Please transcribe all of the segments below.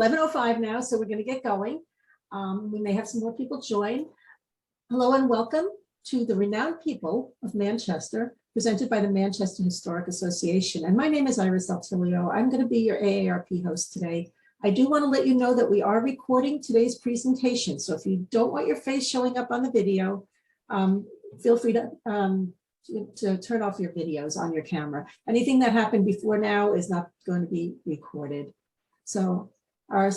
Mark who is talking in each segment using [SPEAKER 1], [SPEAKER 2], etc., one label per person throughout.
[SPEAKER 1] 11:05 now, so we're going to get going. We may have some more people join. Hello and welcome to the Renowned People of Manchester, presented by the Manchester Historic Association. And my name is Iris Altilio. I'm going to be your AARP host today. I do want to let you know that we are recording today's presentation. So if you don't want your face showing up on the video, feel free to turn off your videos on your camera. Anything that happened before now is not going to be recorded. So our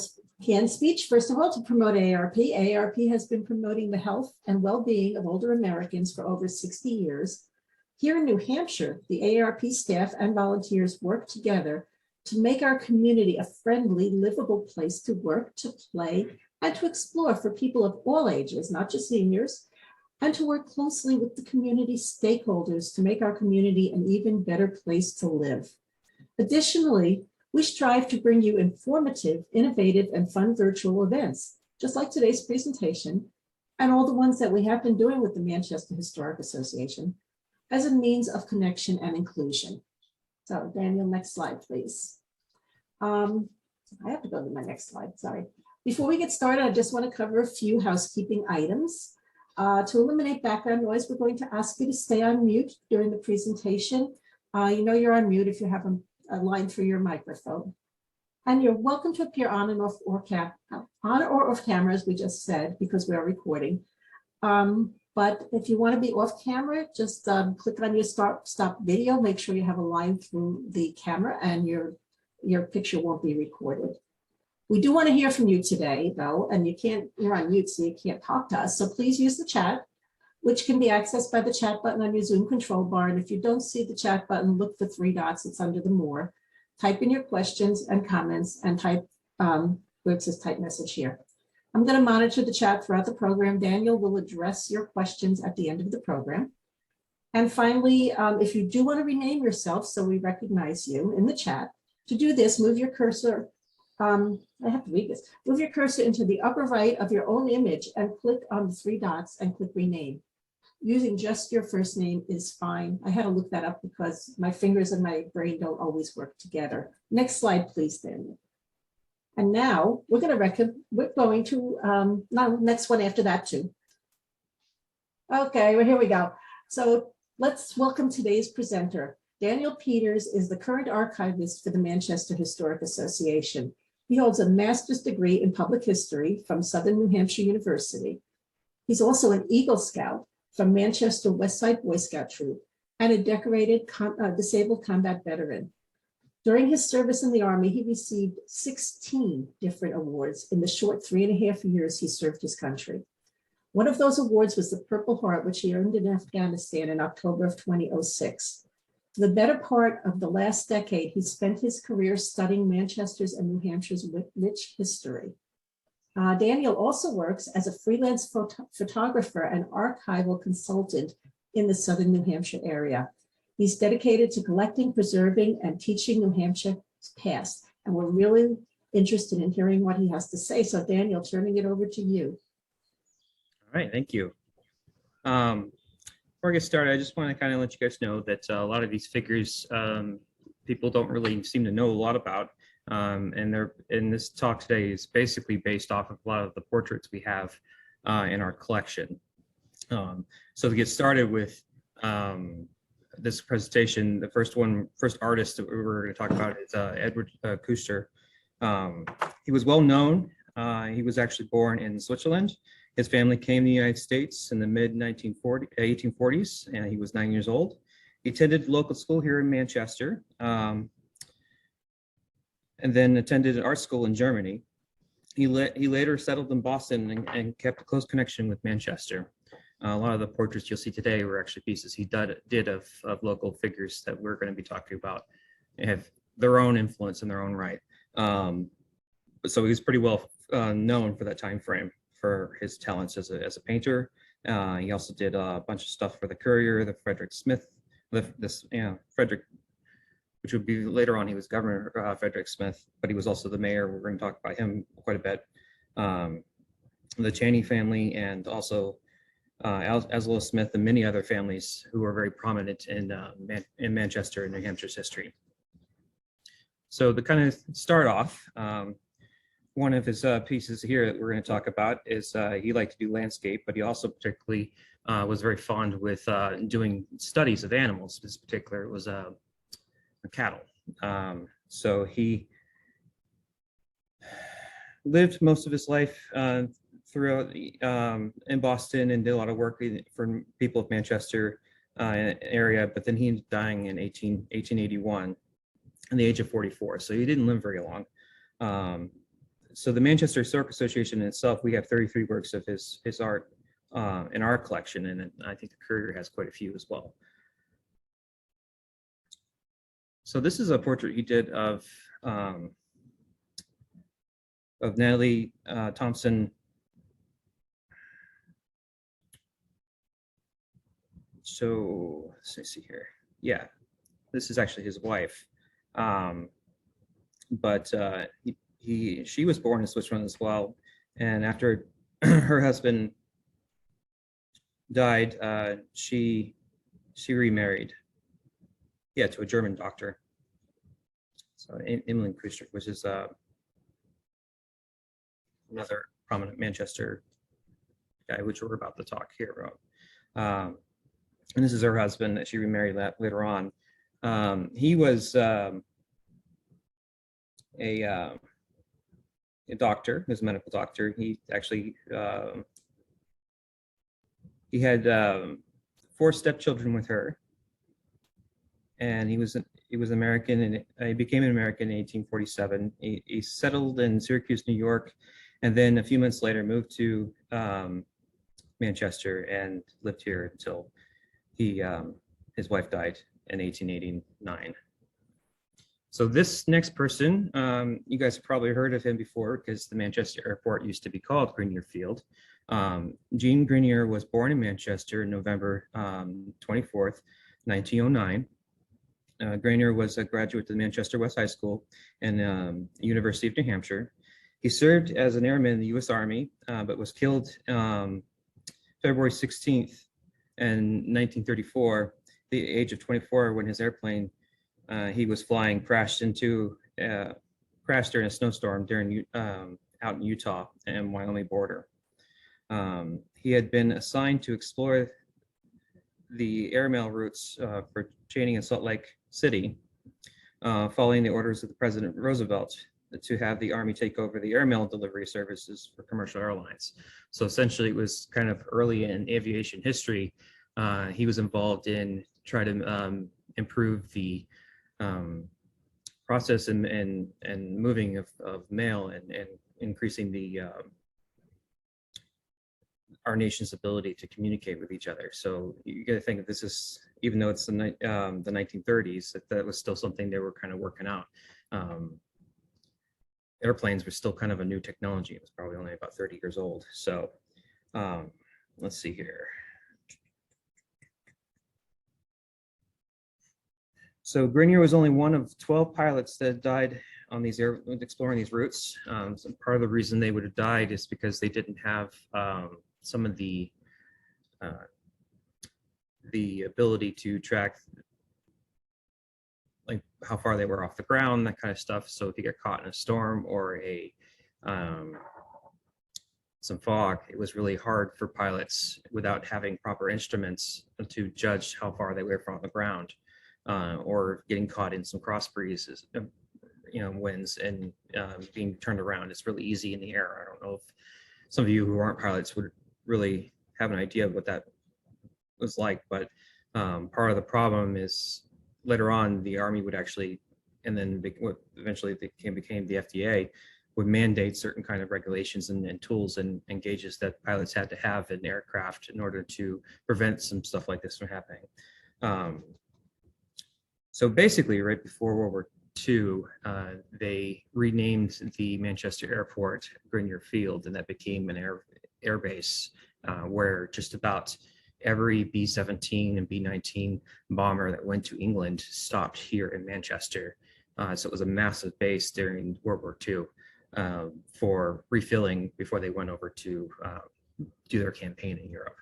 [SPEAKER 1] canned speech, first of all, to promote AARP. AARP has been promoting the health and well-being of older Americans for over 60 years. Here in New Hampshire, the AARP staff and volunteers work together to make our community a friendly, livable place to work, to play, and to explore for people of all ages, not just seniors, and to work closely with the community stakeholders to make our community an even better place to live. Additionally, we strive to bring you informative, innovative, and fun virtual events, just like today's presentation, and all the ones that we have been doing with the Manchester Historic Association, as a means of connection and inclusion. So Daniel, next slide, please. I have to go to my next slide, sorry. Before we get started, I just want to cover a few housekeeping items. To eliminate background noise, we're going to ask you to stay on mute during the presentation. You know you're on mute if you have a line through your microphone. And you're welcome to appear on and off or off camera, as we just said, because we are recording. But if you want to be off camera, just click on your stop video. Make sure you have a line through the camera and your picture won't be recorded. We do want to hear from you today, though, and you're on mute, so you can't talk to us. So please use the chat, which can be accessed by the chat button on your Zoom control bar. And if you don't see the chat button, look for 3 dots. It's under the More. Type in your questions and comments and type where it says type message here. I'm going to monitor the chat throughout the program. Daniel will address your questions at the end of the program. And finally, if you do want to rename yourself so we recognize you in the chat, to do this, move your cursor. I have to read this. Move your cursor into the upper right of your own image and click on the 3 dots and click rename. Using just your first name is fine. I had to look that up because my fingers and my brain don't always work together. Next slide, please, Daniel. And now we're going to, no, next one after that too. Okay, well, here we go. So let's welcome today's presenter. Daniel Peters is the current archivist for the Manchester Historic Association. He holds a master's degree in public history from Southern New Hampshire University. He's also an Eagle Scout from Manchester Westside Boy Scout Troop and a decorated disabled combat veteran. During his service in the Army, he received 16 different awards in the short 3.5 years he served his country. One of those awards was the Purple Heart, which he earned in Afghanistan in October of 2006. For the better part of the last decade, he spent his career studying Manchester's and New Hampshire's rich history. Daniel also works as a freelance photographer and archival consultant in the Southern New Hampshire area. He's dedicated to collecting, preserving, and teaching New Hampshire's past, and we're really interested in hearing what he has to say. So Daniel, turning it over to you.
[SPEAKER 2] All right, thank you. Before I get started, I just want to kind of let you guys know that a lot of these figures people don't really seem to know a lot about. And this talk today is basically based off of a lot of the portraits we have in our collection. So to get started with this presentation, the first artist that we're going to talk about is Edward Kuster. He was well known. He was actually born in Switzerland. His family came to the United States in the mid-1840s, and he was 9 years old. He attended local school here in Manchester, and then attended an art school in Germany. He later settled in Boston and kept a close connection with Manchester. A lot of the portraits you'll see today were actually pieces he did of local figures that we're going to be talking about. They have their own influence in their own right. So he was pretty well known for that time frame for his talents as a painter. He also did a bunch of stuff for the Courier, the Frederick Smith, Frederick, which would be later on, he was Governor Frederick Smith, but he was also the mayor. We're going to talk about him quite a bit. The Chaney family, and also Aslo Smith and many other families who are very prominent in Manchester and New Hampshire's history. So to kind of start off, one of his pieces here that we're going to talk about is he liked to do landscape, but he also particularly was very fond with doing studies of animals. In particular, it was cattle. So he lived most of his life throughout in Boston and did a lot of work for people of Manchester area, but then he ended up dying in 1881 at the age of 44. So he didn't live very long. So the Manchester Historic Association in itself, we have 33 works of his art in our collection, and I think the Courier has quite a few as well. So this is a portrait he did of Natalie Thompson. So let's see here. Yeah, this is actually his wife, but she was born in Switzerland as well, and after her husband died, she remarried, yeah, to a German doctor. So Emmeline Kruster, which is another prominent Manchester guy, which we're about to talk here about. And this is her husband that she remarried later on. He was a doctor, he was a medical doctor. He actually he had 4 stepchildren with her, and he was American, and he became an American in 1847. He settled in Syracuse, New York, and then a few months later moved to Manchester and lived here until his wife died in 1889. So this next person, you guys have probably heard of him before because the Manchester Airport used to be called Grenier Field. Jean Grenier was born in Manchester, November 24th, 1909. Grenier was a graduate of the Manchester West High School and University of New Hampshire. He served as an airman in the U.S. Army, but was killed February 16th in 1934, the age of 24, when his airplane he was flying crashed during a snowstorm out in Utah and Wyoming border. He had been assigned to explore the airmail routes for Chaney and Salt Lake City, following the orders of the President Roosevelt to have the Army take over the airmail delivery services for commercial airlines. So essentially, it was kind of early in aviation history. He was involved in trying to improve the process and moving of mail and increasing our nation's ability to communicate with each other. So you got to think that this is, even though it's the 1930s, that was still something they were kind of working out. Airplanes were still kind of a new technology. It was probably only about 30 years old. So let's see here. So Grenier was only one of 12 pilots that died on these exploring these routes. So part of the reason they would have died is because they didn't have some of the ability to track like how far they were off the ground, that kind of stuff. So if you get caught in a storm or some fog, it was really hard for pilots without having proper instruments to judge how far they were from the ground, or getting caught in some cross breezes, winds, and being turned around. It's really easy in the air. I don't know if some of you who aren't pilots would really have an idea of what that was like, but part of the problem is later on the Army would actually, and then what eventually became the FDA, would mandate certain kind of regulations and tools and gauges that pilots had to have in aircraft in order to prevent some stuff like this from happening. So basically, right before World War II, they renamed the Manchester Airport Grenier Field, and that became an air base where just about every B-17 and B-19 bomber that went to England stopped here in Manchester. So it was a massive base during World War II for refilling before they went over to do their campaign in Europe.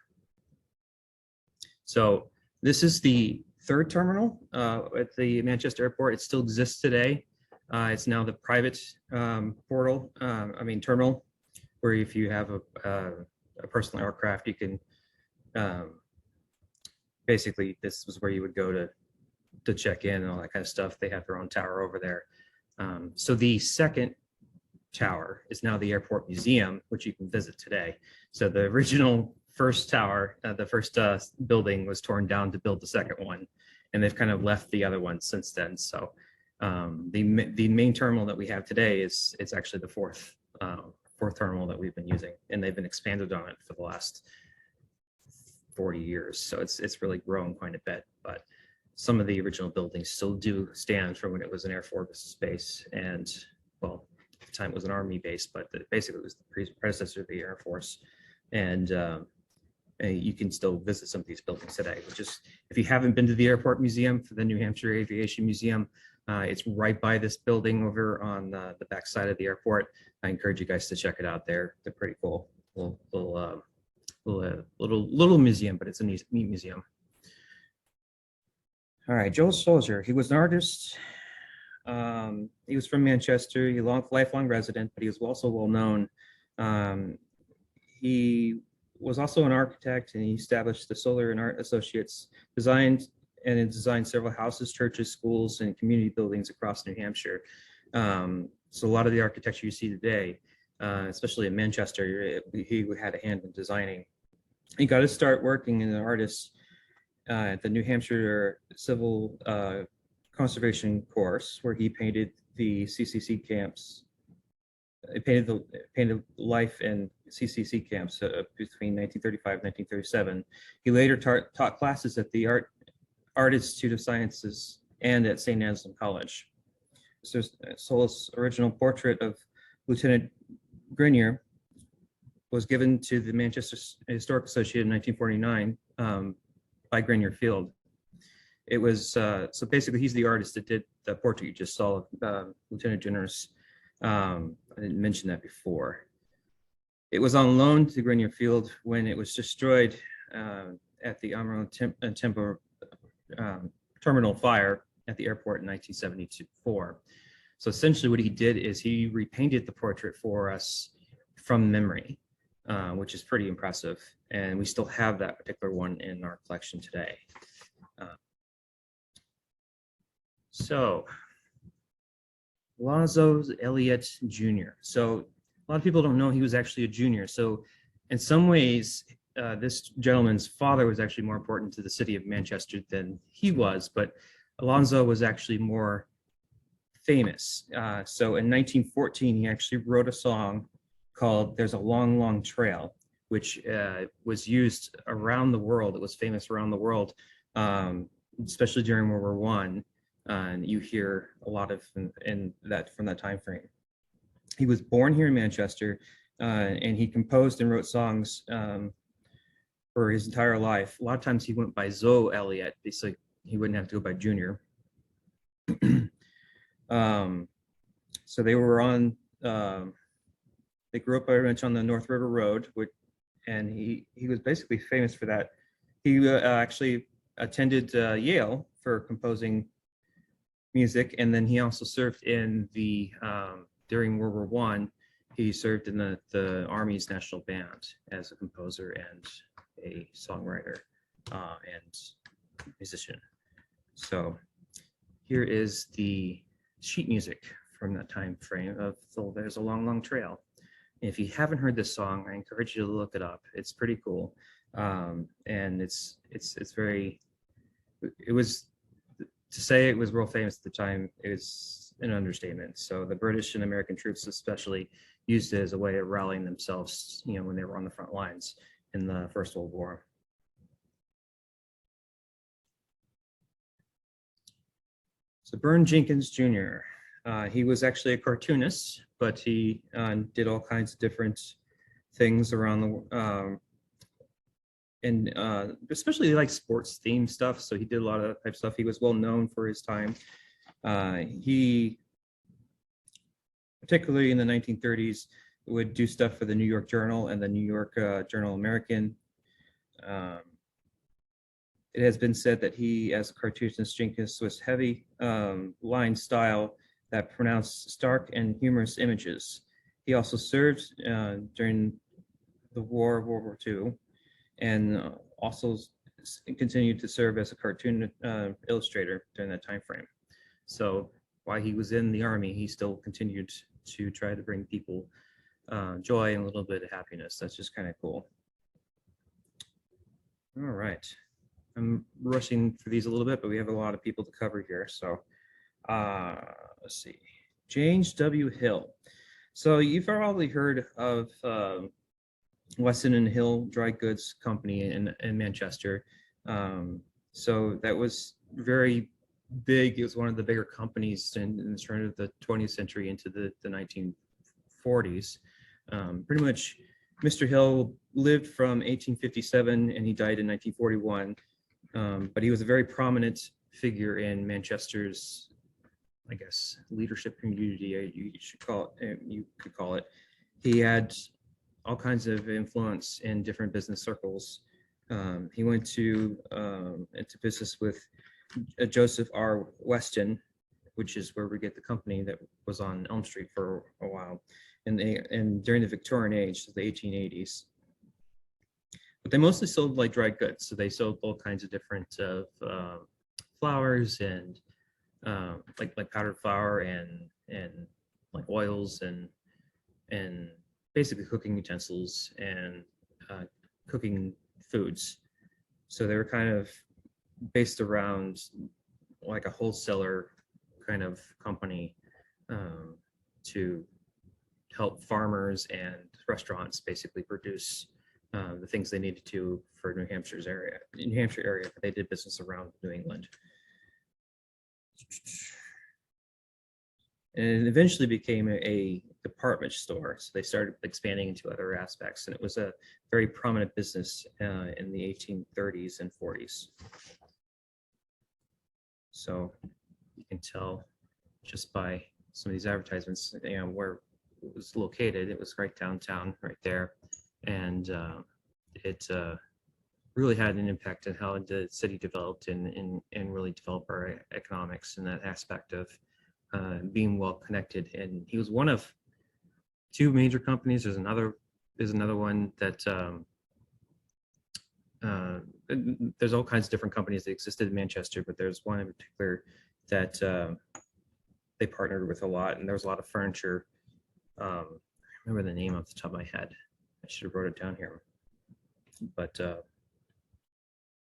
[SPEAKER 2] So this is the third terminal at the Manchester Airport. It still exists today. It's now the private terminal, where if you have a personal aircraft, you can basically, this was where you would go to check in and all that kind of stuff. They have their own tower over there. So the second tower is now the airport museum, which you can visit today. So the original first tower, the first building was torn down to build the second one, and they've kind of left the other one since then. So the main terminal that we have today it's actually the fourth terminal that we've been using, and they've been expanded on it for the last 40 years. So it's really grown quite a bit, but some of the original buildings still do stand from when it was an Air Force base, and well, at the time it was an Army base, but basically it was the predecessor of the Air Force. And you can still visit some of these buildings today. Which is, if you haven't been to the Airport Museum, for the New Hampshire Aviation Museum, it's right by this building over on the back side of the airport. I encourage you guys to check it out. They're pretty cool. Little museum, but it's a neat museum. All right, Joel Soldier. He was an artist. He was from Manchester. He was a lifelong resident, but he was also well known. He was also an architect, and he established the Solar and Art Associates, designed several houses, churches, schools, and community buildings across New Hampshire. So a lot of the architecture you see today, especially in Manchester, he had a hand in designing. He got to start working as an artist at the New Hampshire Civil Conservation course, where he painted the CCC camps. He painted life in CCC camps between 1935 and 1937. He later taught classes at the Art Institute of Sciences and at St. Anselm College. So Sol's original portrait of Lieutenant Grenier was given to the Manchester Historic Association in 1949 by Grenier Field. It was, so basically he's the artist that did the portrait you just saw of Lieutenant Generous. I didn't mention that before. It was on loan to Grenier Field when it was destroyed at the Amaro Tempo terminal fire at the airport in 1974. So essentially what he did is he repainted the portrait for us from memory, which is pretty impressive. And we still have that particular one in our collection today. So Alonzo Elliott Jr. So a lot of people don't know he was actually a junior. So in some ways, this gentleman's father was actually more important to the city of Manchester than he was, but Alonzo was actually more famous. So in 1914, he actually wrote a song called There's a Long, Long Trail, which was used around the world. It was famous around the world, especially during World War I. And you hear a lot of in that from that time frame. He was born here in Manchester, and he composed and wrote songs for his entire life. A lot of times he went by Zoe Elliott, basically he wouldn't have to go by Junior. So they were on, they grew up very much on the North River Road, and he was basically famous for that. He actually attended Yale for composing music, and then he also served in the during World War I. He served in the Army's National Band as a composer and a songwriter and musician. So here is the sheet music from that time frame of So There's a Long, Long Trail. If you haven't heard this song, I encourage you to look it up. It's pretty cool, and it's very. It was, to say it was real famous at the time is an understatement. So the British and American troops especially used it as a way of rallying themselves, you know, when they were on the front lines in the First World War. So Burne Jenkins Jr., he was actually a cartoonist, but he did all kinds of different things around the and especially like sports themed stuff. So he did a lot of that type of stuff. He was well known for his time. He, particularly in the 1930s, would do stuff for the New York Journal and the New York Journal American. It has been said that he, as a cartoonist, Jenkins was heavy line style, that pronounced stark and humorous images. He also served during the World War II, and also continued to serve as a cartoon illustrator during that time frame. So while he was in the army, he still continued to try to bring people joy and a little bit of happiness. That's just kind of cool. All right. I'm rushing through these a little bit, but we have a lot of people to cover here. So let's see. James W. Hill. So you've probably heard of Weston and Hill Dry Goods Company in Manchester. So that was very big. It was one of the bigger companies in the turn of the 20th century into the 1940s. Pretty much, Mr. Hill lived from 1857 and he died in 1941. But he was a very prominent figure in Manchester's, I guess, leadership community. You should call it. You could call it. He had all kinds of influence in different business circles. He went into business with Joseph R. Weston, which is where we get the company that was on Elm Street for a while, and during the Victorian age, so the 1880s. But they mostly sold like dry goods, so they sold all kinds of different flours and like powdered flour and like oils and basically cooking utensils and cooking foods. So they were kind of based around like a wholesaler kind of company to help farmers and restaurants basically produce the things they needed to for New Hampshire area, but they did business around New England. And it eventually became a department store. So they started expanding into other aspects, and it was a very prominent business in the 1830s and 40s. So you can tell just by some of these advertisements, where it was located. It was right downtown, right there, and it really had an impact on how the city developed and really developed our economics in that aspect of being well connected. And he was one of two major companies. There's another one that there's all kinds of different companies that existed in Manchester, but there's one in particular that they partnered with a lot, and there was a lot of furniture. I remember the name off the top of my head. I should have wrote it down here. But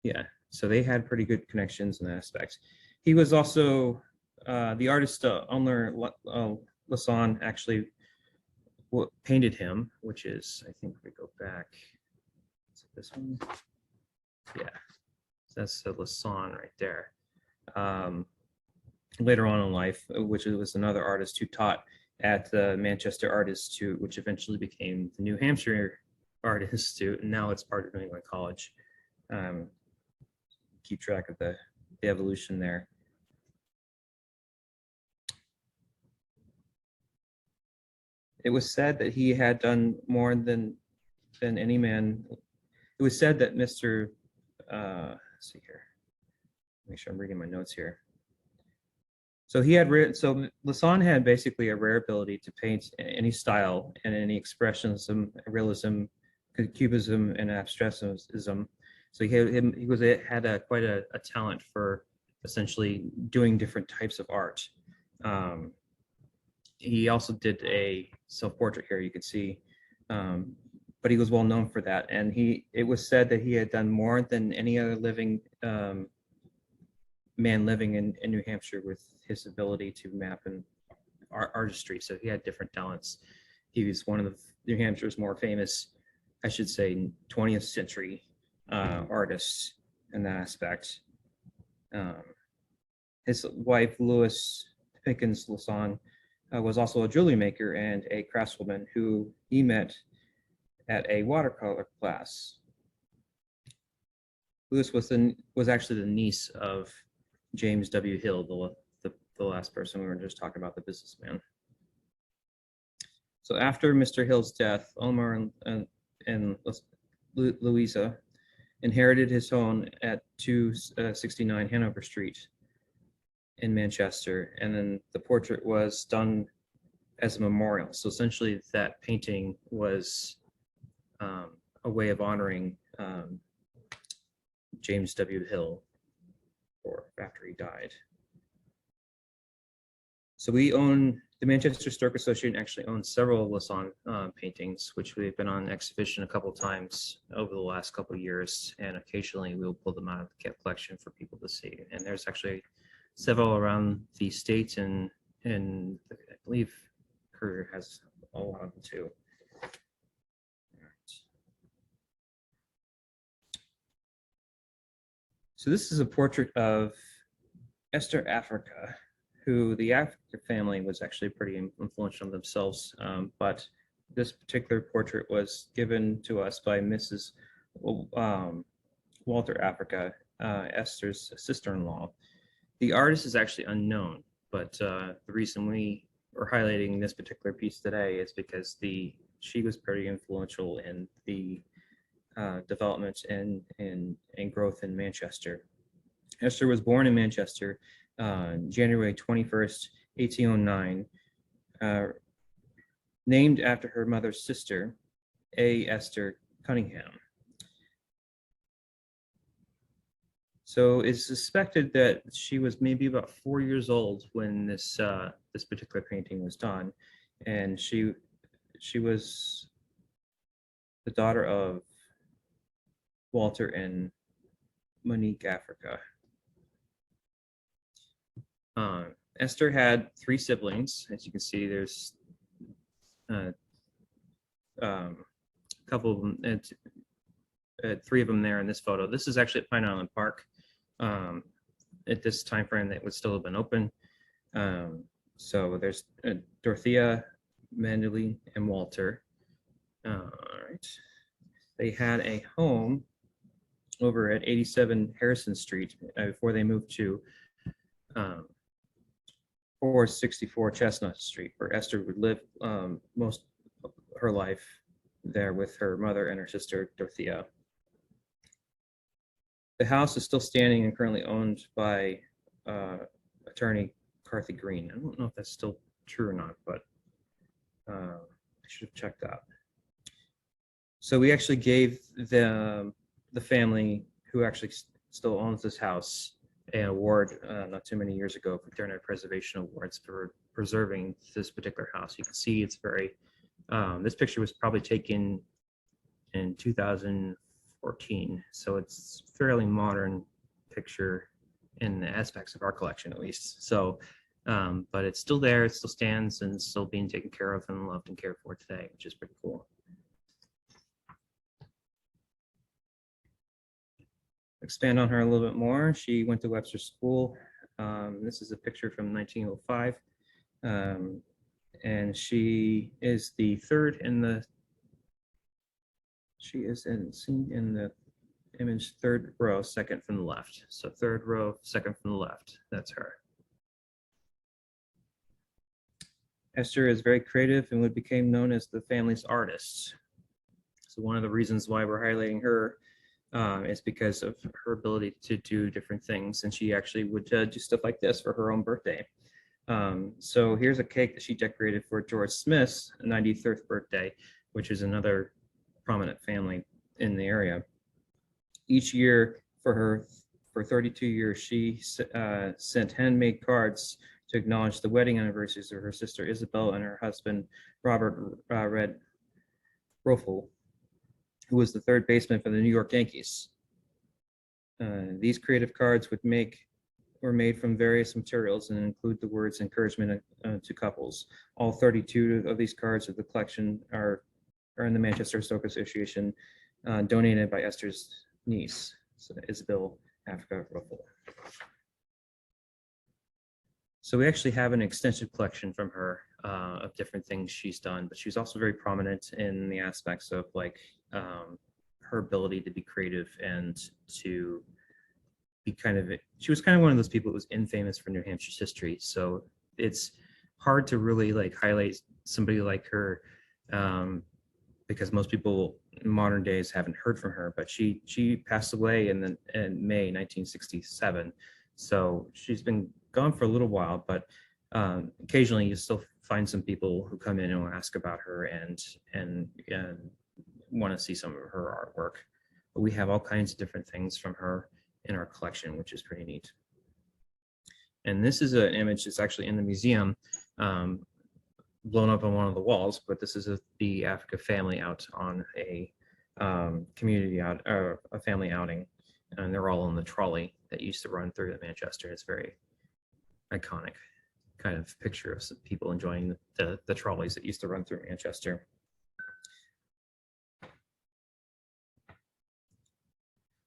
[SPEAKER 2] yeah, so they had pretty good connections in that aspect. He was also the artist Ulmer Lasson actually painted him, which is, I think we go back, is it this one? Yeah, so that's the Lasson right there. Later on in life, which was another artist who taught at the Manchester Art Institute, which eventually became the New Hampshire Art Institute, and now it's part of New England College. Keep track of the evolution there. It was said that he had done more than any man. It was said that Mr. Let's see here. Make sure I'm reading my notes here. So he had so Lasson had basically a rare ability to paint any style and any expressionism, realism, cubism, and abstractionism. So he had quite a talent for essentially doing different types of art. He also did a self-portrait here, you could see, but he was well known for that. And it was said that he had done more than any other living man living in New Hampshire with his ability to map and artistry. So he had different talents. He was one of New Hampshire's more famous, I should say, 20th century artists in that aspect. His wife, Louise Pickens Lasson, was also a jewelry maker and a craftswoman who he met at a watercolor class. Louise was actually the niece of James W. Hill, the last person we were just talking about, the businessman. So after Mr. Hill's death, Ulmer and Louisa inherited his home at 269 Hanover Street. in Manchester, and then the portrait was done as a memorial. So essentially, that painting was a way of honoring James W. Hill or after he died. So we own, the Manchester Historic Association actually owns several of Lassonde paintings, which we've been on exhibition a couple times over the last couple of years, and occasionally we'll pull them out of the collection for people to see. And there's actually several around the state, and I believe Courier has a lot of them too. So this is a portrait of Esther Africa, who the Africa family was actually pretty influential themselves. But this particular portrait was given to us by Mrs. Walter Africa, Esther's sister-in-law. The artist is actually unknown, but the reason we are highlighting this particular piece today is because she was pretty influential in the development and growth in Manchester. Esther was born in Manchester January 21st, 1809, named after her mother's sister, A. Esther Cunningham. So it's suspected that she was maybe about 4 years old when this particular painting was done, and she was the daughter of Walter and Monique Africa. Esther had 3 siblings. As you can see, there's a couple of them, 3 of them there in this photo. This is actually at Pine Island Park. At this time frame, that would still have been open. So there's Dorothea, Mandeline, and Walter. All right. They had a home over at 87 Harrison Street before they moved to 464 Chestnut Street, where Esther would live most of her life there with her mother and her sister Dorothea. The house is still standing and currently owned by attorney Carthy Green. I don't know if that's still true or not, but I should have checked that. So we actually gave the family who actually still owns this house an award not too many years ago for Internet Preservation Awards for preserving this particular house. You can see it's very, this picture was probably taken in 2014, so it's fairly modern picture in the aspects of our collection at least. So, but it's still there, it still stands, and still being taken care of and loved and cared for today, which is pretty cool. Expand on her a little bit more. She went to Webster School. This is a picture from 1905. And she is the third in the, she is seen in the image 3rd row, 2nd from the left. So 3rd row, 2nd from the left, that's her. Esther is very creative and became known as the family's artist. So one of the reasons why we're highlighting her is because of her ability to do different things, and she actually would do stuff like this for her own birthday. So here's a cake that she decorated for George Smith's 93rd birthday, which is another prominent family in the area. Each year for 32 years, she sent handmade cards to acknowledge the wedding anniversaries of her sister Isabel and her husband Robert Red Rofel, who was the 3rd baseman for the New York Yankees. These creative cards were made from various materials and include the words encouragement to couples. All 32 of these cards of the collection are in the Manchester Historic Association, donated by Esther's niece, so Isabel Africa Rofel. So we actually have an extensive collection from her of different things she's done, but she's also very prominent in the aspects of like her ability to be creative and to be she was kind of one of those people who was infamous for New Hampshire's history. So it's hard to really like highlight somebody like her because most people in modern days haven't heard from her, but she passed away in May 1967. So she's been gone for a little while, but occasionally you still find some people who come in and will ask about her and want to see some of her artwork. But we have all kinds of different things from her in our collection, which is pretty neat. And this is an image that's actually in the museum, blown up on one of the walls, but this is the Africa family out on a community out, or a family outing, and they're all on the trolley that used to run through Manchester. It's very iconic kind of picture of some people enjoying the trolleys that used to run through Manchester.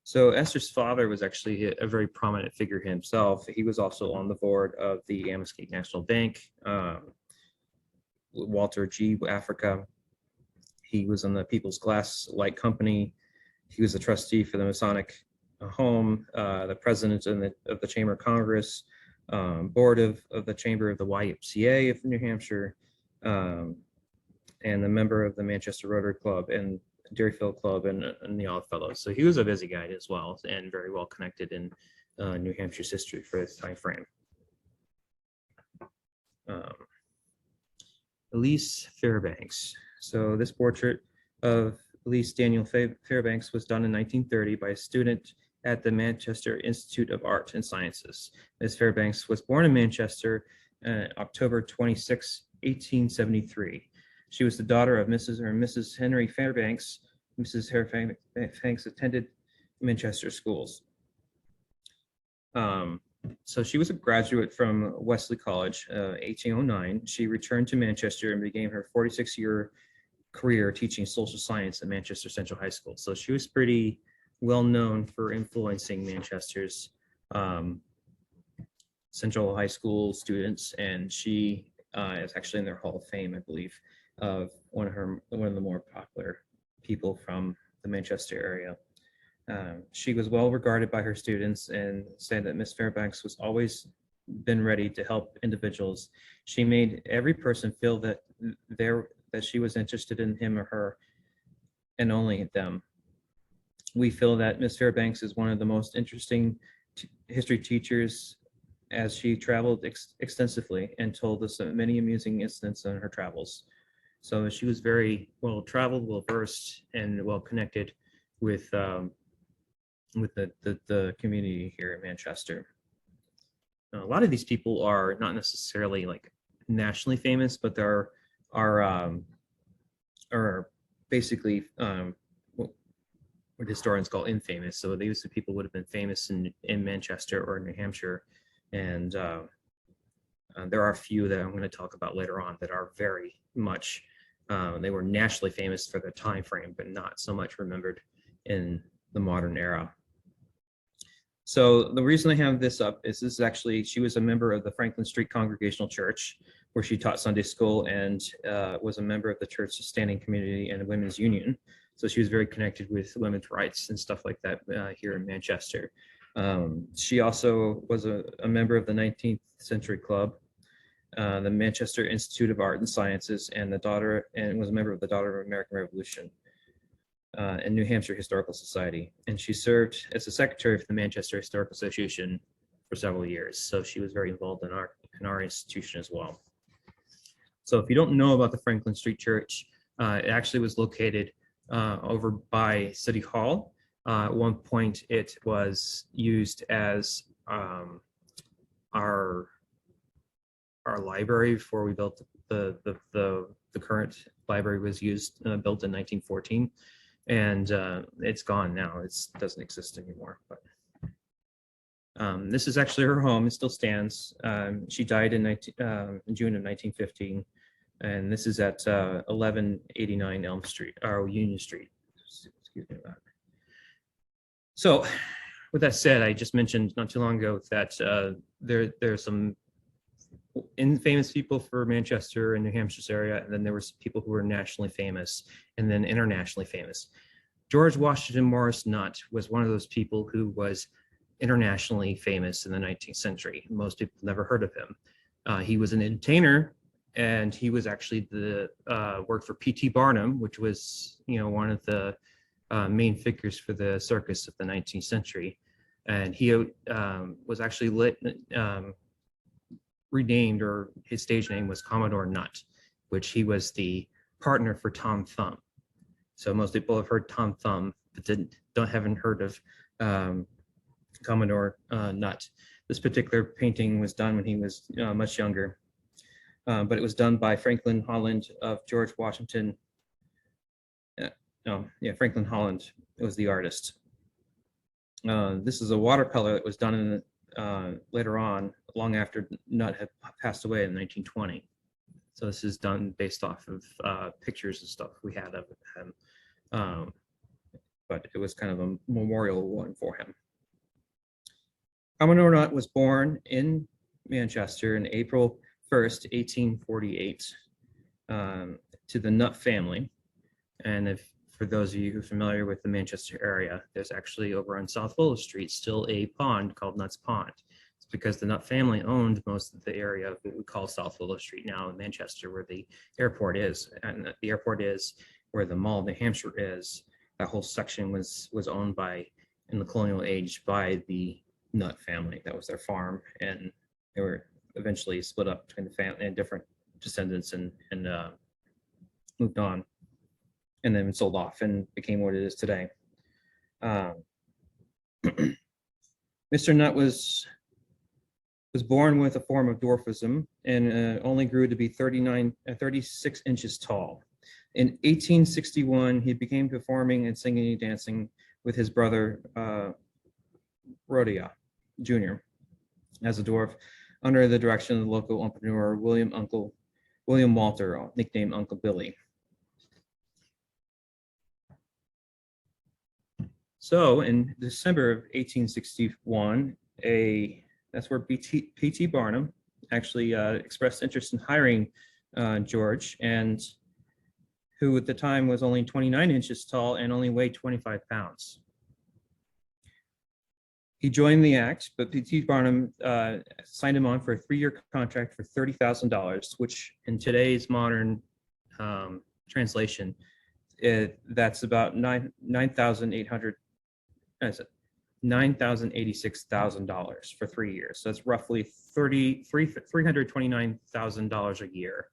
[SPEAKER 2] So Esther's father was actually a very prominent figure himself. He was also on the board of the Amoskeag National Bank, Walter G. Africa. He was on the People's Glass Light Company. He was a trustee for the Masonic Home, the president of the Chamber of Congress, board of the Chamber of the YMCA of New Hampshire, and a member of the Manchester Rotary Club and Deerfield Club and the Odd Fellows. So he was a busy guy as well, and very well connected in New Hampshire's history for this time frame. Elise Fairbanks. So this portrait of Elise Daniel Fairbanks was done in 1930 by a student at the Manchester Institute of Art and Sciences. Ms. Fairbanks was born in Manchester October 26, 1873. She was the daughter of Mrs. or Mrs. Henry Fairbanks. Mrs. Fairbanks attended Manchester schools. So she was a graduate from Wesley College, 1809. She returned to Manchester and began her 46-year career teaching social science at Manchester Central High School. So she was pretty well known for influencing Manchester's Central High School students, and she is actually in their Hall of Fame, I believe, of one of the more popular people from the Manchester area. She was well regarded by her students and said that Miss Fairbanks was always been ready to help individuals. She made every person feel that she was interested in him or her and only them. We feel that Miss Fairbanks is one of the most interesting history teachers, as she traveled extensively and told us many amusing incidents on her travels. So she was very well traveled, well versed, and well connected with the community here in Manchester. Now, a lot of these people are not necessarily like nationally famous, but there are basically what historians call infamous. So these people would have been famous in Manchester or New Hampshire, and there are a few that I'm going to talk about later on that are very much they were nationally famous for their time frame, but not so much remembered in the modern era. So the reason I have this up is this is actually, she was a member of the Franklin Street Congregational Church, where she taught Sunday school and was a member of the church's standing community and women's union. So she was very connected with women's rights and stuff like that here in Manchester. She also was a member of the 19th Century Club, the Manchester Institute of Art and Sciences, and was a member of the Daughter of American Revolution and New Hampshire Historical Society. And she served as the secretary of the Manchester Historical Association for several years. So she was very involved in our institution as well. So if you don't know about the Franklin Street Church, it actually was located over by City Hall. At one point, it was used as our library before we built the current library was used, built in 1914, and it's gone now. It doesn't exist anymore. But this is actually her home. It still stands. She died in June of 1915, and this is at 1189 Elm Street, or Union Street. Excuse me about that. So, with that said, I just mentioned not too long ago that there are some infamous people for Manchester and New Hampshire's area, and then there were some people who were nationally famous and then internationally famous. George Washington Morris Nutt was one of those people who was internationally famous in the 19th century. Most people never heard of him. He was an entertainer, and he was actually worked for P.T. Barnum, which was one of the main figures for the circus of the 19th century. And he was actually renamed, or his stage name was Commodore Nutt, which he was the partner for Tom Thumb. So most people have heard Tom Thumb, but haven't heard of Commodore Nutt. This particular painting was done when he was much younger, but it was done by Franklin Holland of George Washington. Franklin Holland was the artist. This is a watercolor that was done later on, long after Nutt had passed away in 1920. So this is done based off of pictures and stuff we had of him. But it was kind of a memorial one for him. Commodore Nutt was born in Manchester in April 1st, 1848, to the Nutt family. And for those of you who are familiar with the Manchester area, there's actually over on South Willow Street still a pond called Nutt's Pond. It's because the Nutt family owned most of the area of what we call South Willow Street now in Manchester, where the airport is. And the airport is where the Mall of New Hampshire is. That whole section was owned in the colonial age, by the Nutt family. That was their farm, and they were eventually split up between the family and different descendants, and moved on, and then sold off and became what it is today. Mr. Nutt was born with a form of dwarfism and only grew to be 36 inches tall. In 1861, he began performing and singing and dancing with his brother Rhodia Jr. as a dwarf, under the direction of the local entrepreneur William Walter, nicknamed Uncle Billy. So in December of 1861, that's where P.T. Barnum actually expressed interest in hiring George, and who at the time was only 29 inches tall and only weighed 25 pounds. He joined the act, but P.T. Barnum signed him on for a 3-year contract for $30,000, which in today's modern translation, that's about $9,086,000 for 3 years. So that's roughly $329,000 a year.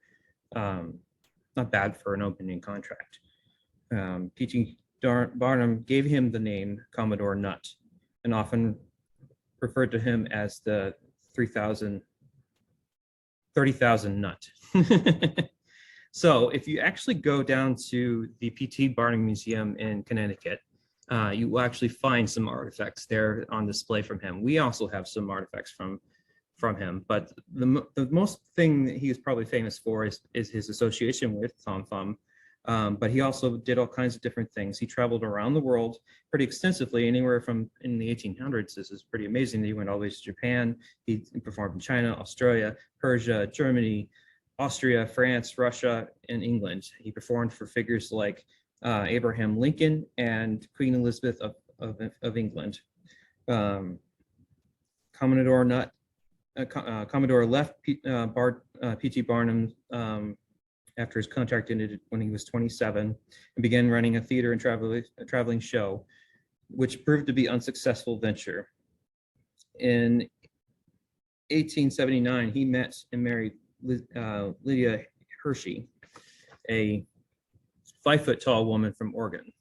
[SPEAKER 2] Not bad for an opening contract. P.T. Barnum gave him the name Commodore Nutt, and often referred to him as the 30,000 Nutt. So if you actually go down to the P.T. Barnum Museum in Connecticut, you will actually find some artifacts there on display from him. We also have some artifacts from him, but the most thing that he is probably famous for is his association with Tom Thumb. But he also did all kinds of different things. He traveled around the world pretty extensively, anywhere from in the 1800s. This is pretty amazing that he went all the way to Japan. He performed in China, Australia, Persia, Germany, Austria, France, Russia, and England. He performed for figures like Abraham Lincoln and Queen Elizabeth of England. Commodore Nutt, Commodore left P.T. Barnum after his contract ended when he was 27, and began running a theater and traveling show, which proved to be unsuccessful venture. In 1879, he met and married Lydia Hershey, a 5-foot-tall woman from Oregon.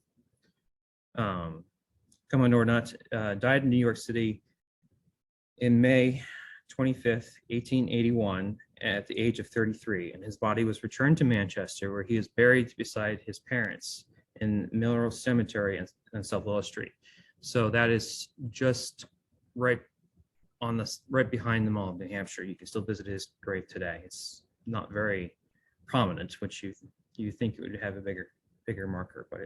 [SPEAKER 2] Commodore Nutt died in New York City in May 25th, 1881, at the age of 33, and his body was returned to Manchester, where he is buried beside his parents in Melrose Cemetery on South Willow Street. So that is just right behind the Mall of New Hampshire. You can still visit his grave today. It's not very prominent, which you think it would have a bigger marker, but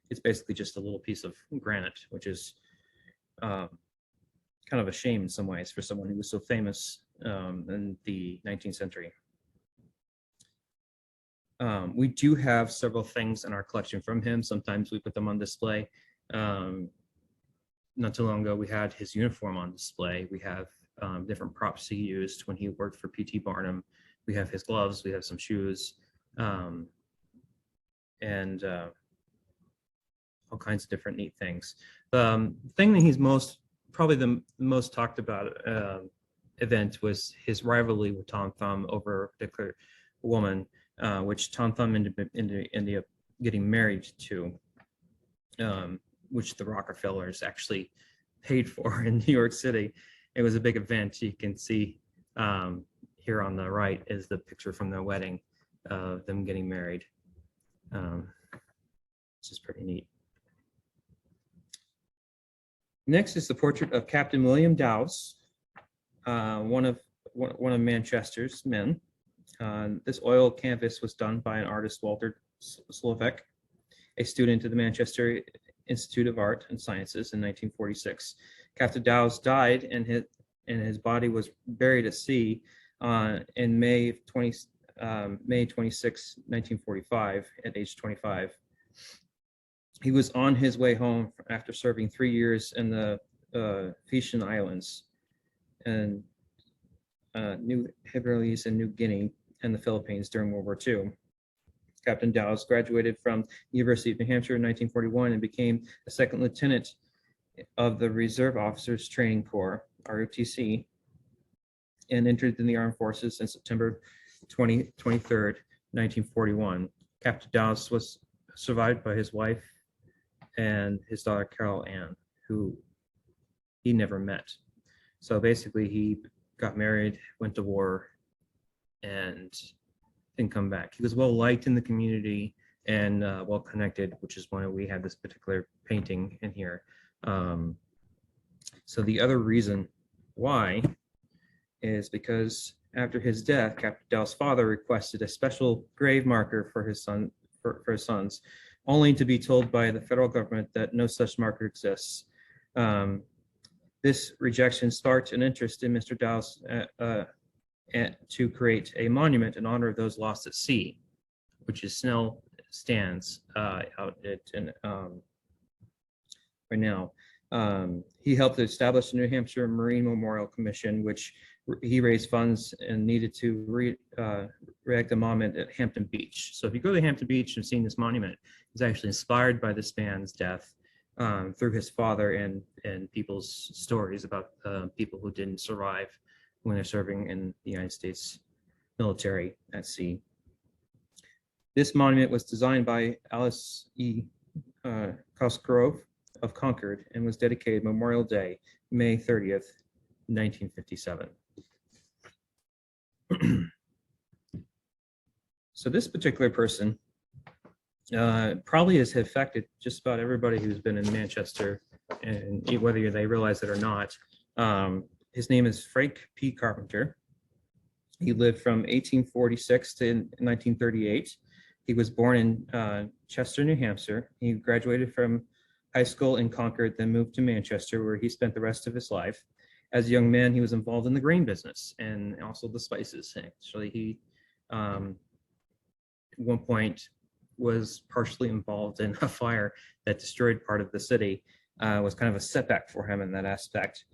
[SPEAKER 2] it's basically just a little piece of granite, which is kind of a shame in some ways for someone who was so famous in the 19th century. We do have several things in our collection from him. Sometimes we put them on display. Not too long ago, we had his uniform on display. We have different props he used when he worked for P.T. Barnum. We have his gloves, we have some shoes, and all kinds of different neat things. The thing that he's probably the most talked about event was his rivalry with Tom Thumb over a particular woman, which Tom Thumb ended up getting married to, which the Rockefellers actually paid for in New York City. It was a big event. You can see here on the right is the picture from their wedding of them getting married. Which is pretty neat. Next is the portrait of Captain William Dowse, one of Manchester's men. This oil canvas was done by an artist, Walter Slovek, a student of the Manchester Institute of Art and Sciences in 1946. Captain Dowse died, and his body was buried at sea in May 26, 1945, at age 25. He was on his way home after serving 3 years in the Phoenician Islands and New Hebrides and New Guinea and the Philippines during World War II. Captain Dowse graduated from the University of New Hampshire in 1941 and became a second lieutenant of the Reserve Officers Training Corps, ROTC, and entered in the armed forces on September 23rd, 1941. Captain Dowse was survived by his wife and his daughter Carol Ann, who he never met. So basically he got married, went to war, and didn't come back. He was well liked in the community and well connected, which is why we have this particular painting in here. So the other reason why is because after his death, Captain Dowse's father requested a special grave marker for his son, for his sons, only to be told by the federal government that no such marker exists. This rejection sparked an interest in Mr. Dowse to create a monument in honor of those lost at sea, which is Snell stands out at right now. He helped establish the New Hampshire Marine Memorial Commission, which he raised funds and needed to erect a monument at Hampton Beach. So if you go to Hampton Beach and seen this monument, it's actually inspired by this man's death through his father and people's stories about people who didn't survive when they're serving in the United States military at sea. This monument was designed by Alice E. Cosgrove of Concord and was dedicated Memorial Day, May 30th, 1957. So this particular person probably has affected just about everybody who's been in Manchester, and whether they realize it or not. His name is Frank P. Carpenter. He lived from 1846 to 1938. He was born in Chester, New Hampshire. He graduated from high school in Concord, then moved to Manchester, where he spent the rest of his life. As a young man, he was involved in the grain business and also the spices. Actually, he at one point was partially involved in a fire that destroyed part of the city. Was kind of a setback for him in that aspect.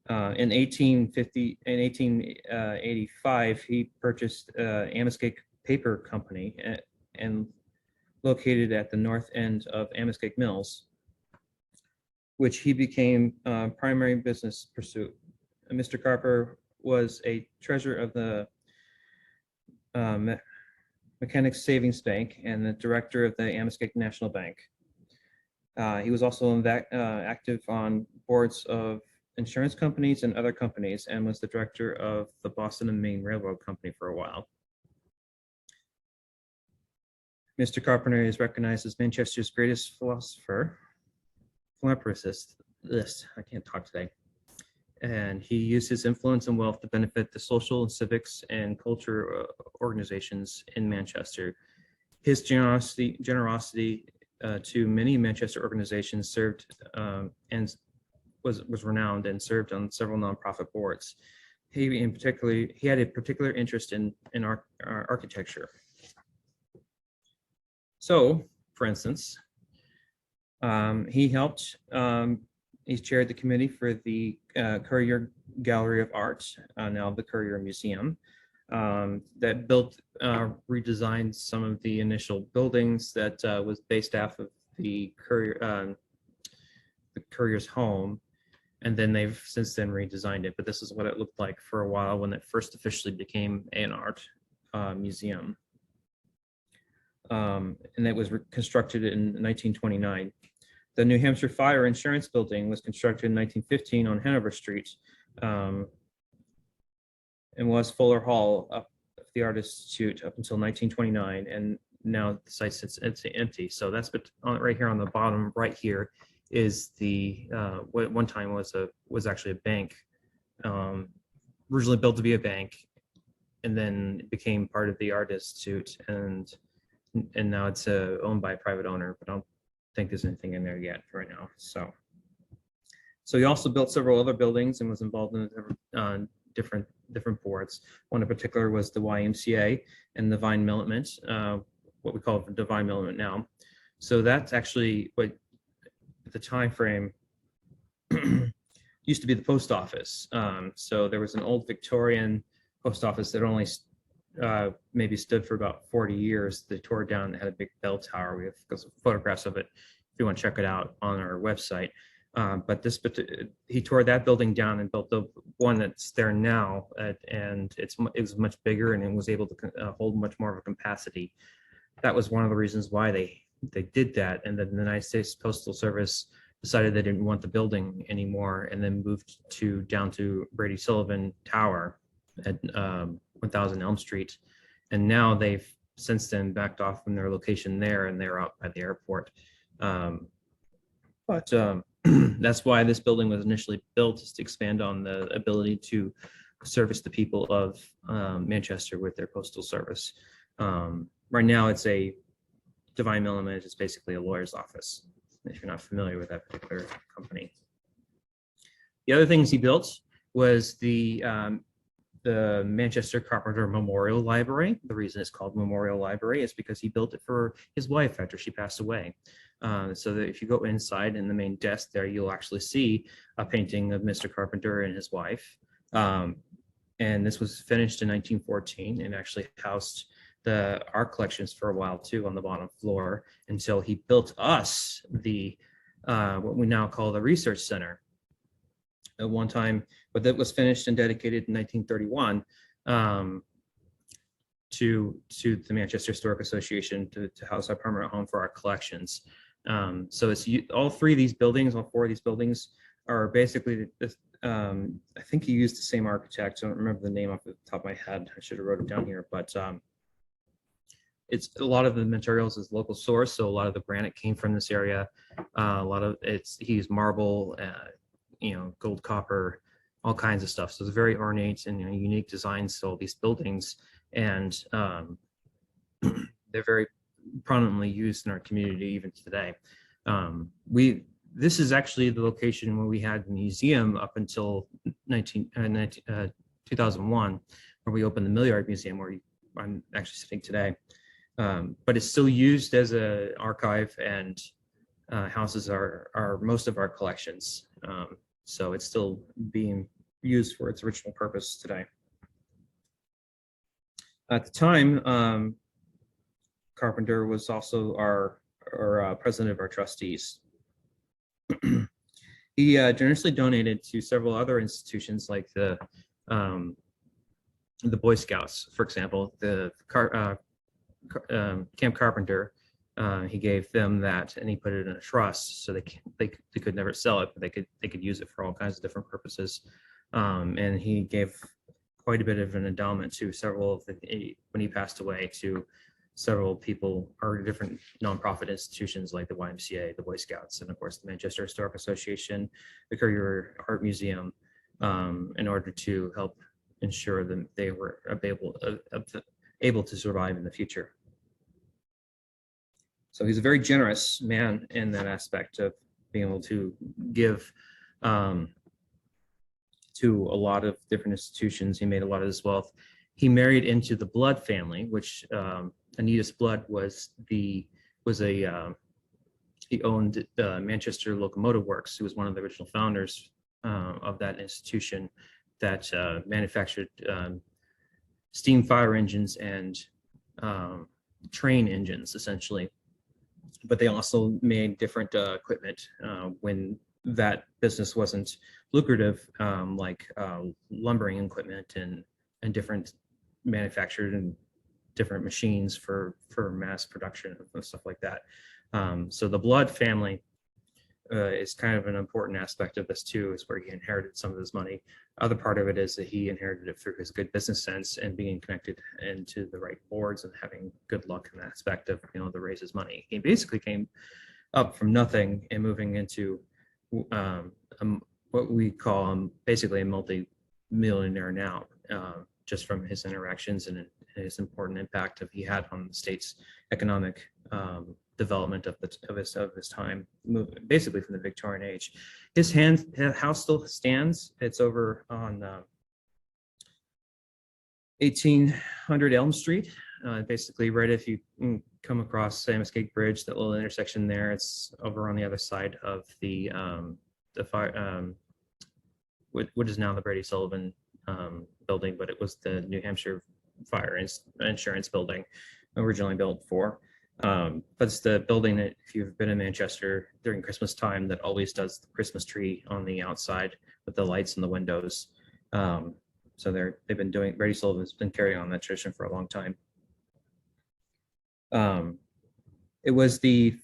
[SPEAKER 2] In 1885, he purchased Amoskeag Paper Company and located at the north end of Amoskeag Mills, which he became primary business pursuit. Mr. Carper was a treasurer of the Mechanics Savings Bank and the director of the Amoskeag National Bank. He was also active on boards of insurance companies and other companies, and was the director of the Boston and Maine Railroad Company for a while. Mr. Carpenter is recognized as Manchester's greatest philanthropist. I can't talk today. And he used his influence and wealth to benefit the social and civics and culture organizations in Manchester. His generosity to many Manchester organizations served and was renowned and served on several nonprofit boards. He had a particular interest in architecture. So, for instance, he chaired the committee for the Currier Gallery of Art, now the Currier Museum, that redesigned some of the initial buildings that was based off of the Currier's home. And then they've since then redesigned it, but this is what it looked like for a while when it first officially became an art museum. And it was constructed in 1929. The New Hampshire Fire Insurance Building was constructed in 1915 on Hanover Street, and was Fuller Hall up the Art Institute up until 1929, and now the site sits empty. So that's right here on the bottom right here is the what at one time was actually a bank, originally built to be a bank, and then it became part of the Art Institute, and now it's owned by a private owner, but I don't think there's anything in there yet right now. So he also built several other buildings and was involved in different boards. One in particular was the YMCA and the Vine Millement, what we call the Divine Millement now. So that's actually what at the time frame used to be the post office. So there was an old Victorian post office that only maybe stood for about 40 years. They tore it down and had a big bell tower. We have some photographs of it if you want to check it out on our website. But he tore that building down and built the one that's there now, and it was much bigger and it was able to hold much more of a capacity. That was one of the reasons why they did that, and then the United States Postal Service decided they didn't want the building anymore, and then moved down to Brady Sullivan Tower at 1000 Elm Street, and now they've since then backed off from their location there, and they're out by the airport. But that's why this building was initially built, is to expand on the ability to service the people of Manchester with their postal service. Right now, it's a Divine Millement. It's basically a lawyer's office, if you're not familiar with that particular company. The other things he built was the Manchester Carpenter Memorial Library. The reason it's called Memorial Library is because he built it for his wife after she passed away. So that if you go inside in the main desk there, you'll actually see a painting of Mr. Carpenter and his wife. And this was finished in 1914 and actually housed the art collections for a while too on the bottom floor, until he built us the what we now call the Research Center. At one time, but that was finished and dedicated in 1931 to the Manchester Historic Association to house our permanent home for our collections. So it's all four of these buildings are basically, I think he used the same architect. I don't remember the name off the top of my head. I should have wrote it down here, but it's a lot of the materials is local source. So a lot of the granite came from this area. A lot of he used marble, gold, copper, all kinds of stuff. So it's very ornate and unique designs to all these buildings, and they're very prominently used in our community even today. This is actually the location where we had the museum up until 2001, where we opened the Milliard Museum, where I'm actually sitting today. But it's still used as an archive and houses our most of our collections. So it's still being used for its original purpose today. At the time, Carpenter was also our president of our trustees. He generously donated to several other institutions like the Boy Scouts, for example, Camp Carpenter. He gave them that, and he put it in a trust, so they could never sell it, but they could use it for all kinds of different purposes. And he gave quite a bit of an endowment to several of when he passed away, to several people or different nonprofit institutions like the YMCA, the Boy Scouts, and of course the Manchester Historic Association, the Currier Art Museum, in order to help ensure that they were able to survive in the future. So he's a very generous man in that aspect of being able to give to a lot of different institutions. He made a lot of his wealth. He married into the Blood family, which Annitas Blood he owned Manchester Locomotive Works. He was one of the original founders of that institution that manufactured steam fire engines and train engines, essentially. But they also made different equipment when that business wasn't lucrative, like lumbering equipment and different manufactured and different machines for mass production and stuff like that. So the Blood family is kind of an important aspect of this too, is where he inherited some of his money. Other part of it is that he inherited it through his good business sense and being connected into the right boards and having good luck in that aspect of, to raise his money. He basically came up from nothing and moving into what we call basically a multi-millionaire now, just from his interactions and his important impact that he had on the state's economic development of his time, basically from the Victorian age. His house still stands. It's over on 1800 Elm Street. Basically, right if you come across Samusgate Bridge, that little intersection there, it's over on the other side of the fire, what is now the Brady Sullivan building, but it was the New Hampshire Fire Insurance Building, originally built for. But it's the building that, if you've been in Manchester during Christmas time, that always does the Christmas tree on the outside with the lights in the windows. So they've been doing, Brady Sullivan's been carrying on that tradition for a long time. It was the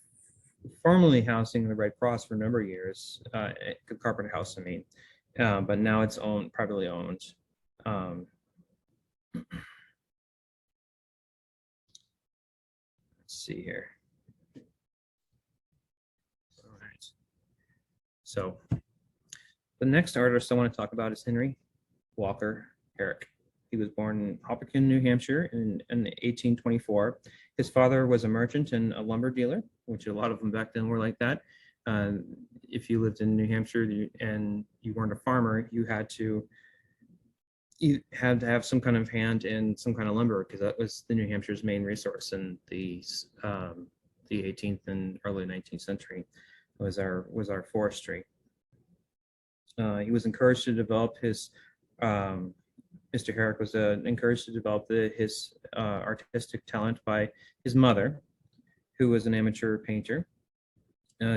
[SPEAKER 2] formerly housing the Red Cross for a number of years, Carpenter House, I mean, but now it's privately owned. Let's see here. All right. So the next artist I want to talk about is Henry Walker Herrick. He was born in Hopkinton, New Hampshire in 1824. His father was a merchant and a lumber dealer, which a lot of them back then were like that. If you lived in New Hampshire and you weren't a farmer, you had to have some kind of hand in some kind of lumber, because that was the New Hampshire's main resource in the 18th and early 19th century was our forestry. He was encouraged to develop his Mr. Herrick was encouraged to develop his artistic talent by his mother, who was an amateur painter.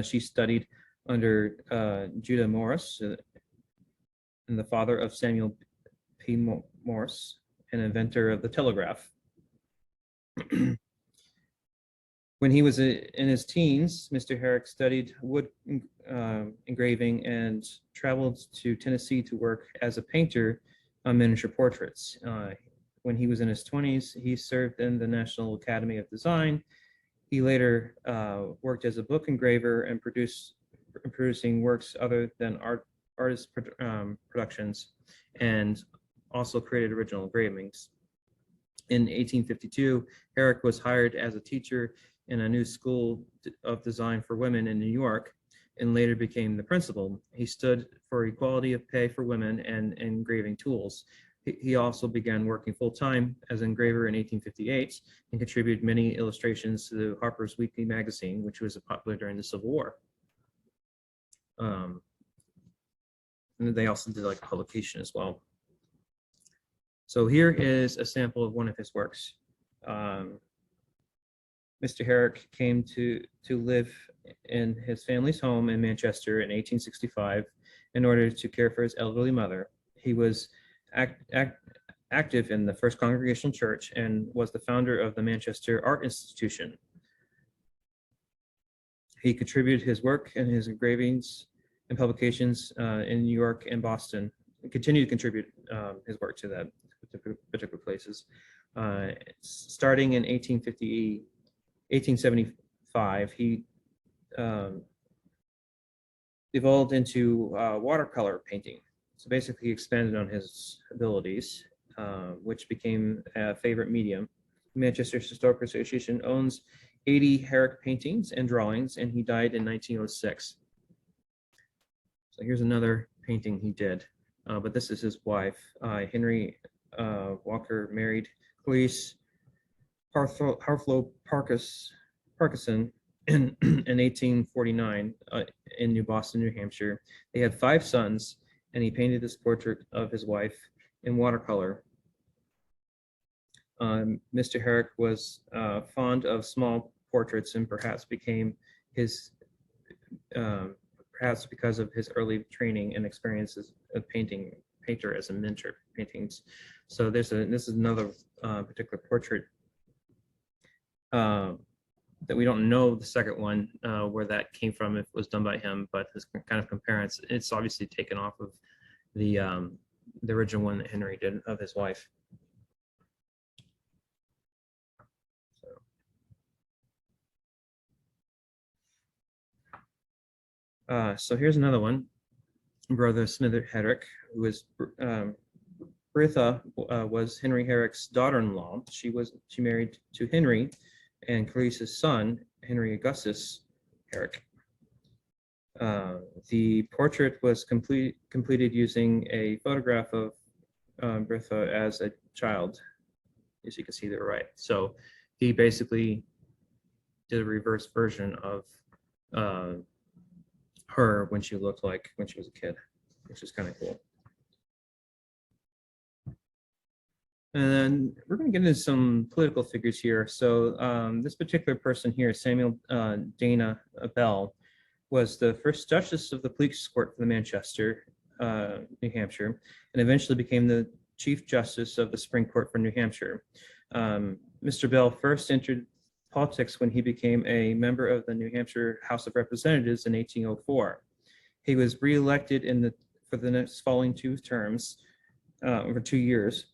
[SPEAKER 2] She studied under Judah Morris, and the father of Samuel P. Morse, an inventor of the telegraph. When he was in his teens, Mr. Herrick studied wood engraving and traveled to Tennessee to work as a painter on miniature portraits. When he was in his 20s, he served in the National Academy of Design. He later worked as a book engraver and producing works other than artist productions, and also created original engravings. In 1852, Herrick was hired as a teacher in a new school of design for women in New York, and later became the principal. He stood for equality of pay for women and engraving tools. He also began working full-time as an engraver in 1858 and contributed many illustrations to the Harper's Weekly magazine, which was popular during the Civil War. And they also did like publication as well. So here is a sample of one of his works. Mr. Herrick came to live in his family's home in Manchester in 1865 in order to care for his elderly mother. He was active in the First Congregational Church and was the founder of the Manchester Art Institution. He contributed his work and his engravings and publications in New York and Boston, and continued to contribute his work to that particular places. Starting in 1875, he evolved into watercolor painting. So basically he expanded on his abilities, which became a favorite medium. Manchester Historical Association owns 80 Herrick paintings and drawings, and he died in 1906. So here's another painting he did, but this is his wife. Henry Walker married Clarice Harflow Parkinson in 1849 in New Boston, New Hampshire. They had 5 sons, and he painted this portrait of his wife in watercolor. Mr. Herrick was fond of small portraits and perhaps perhaps because of his early training and experiences of painter as a mentor paintings. So this is another particular portrait that we don't know the second one where that came from, if it was done by him, but this kind of comparing, it's obviously taken off of the original one that Henry did of his wife. So here's another one. Brother Smith Herrick, who was Bertha was Henry Herrick's daughter-in-law. She married to Henry and Clarice's son, Henry Augustus Herrick. The portrait was completed using a photograph of Bertha as a child, as you can see there, right? So he basically did a reverse version of her when she looked like when she was a kid, which is kind of cool. And then we're going to get into some political figures here. So this particular person here, Samuel Dana Bell, was the first justice of the police court for the Manchester, New Hampshire, and eventually became the chief justice of the Supreme Court for New Hampshire. Mr. Bell first entered politics when he became a member of the New Hampshire House of Representatives in 1804. He was reelected for the next following two terms, over 2 years,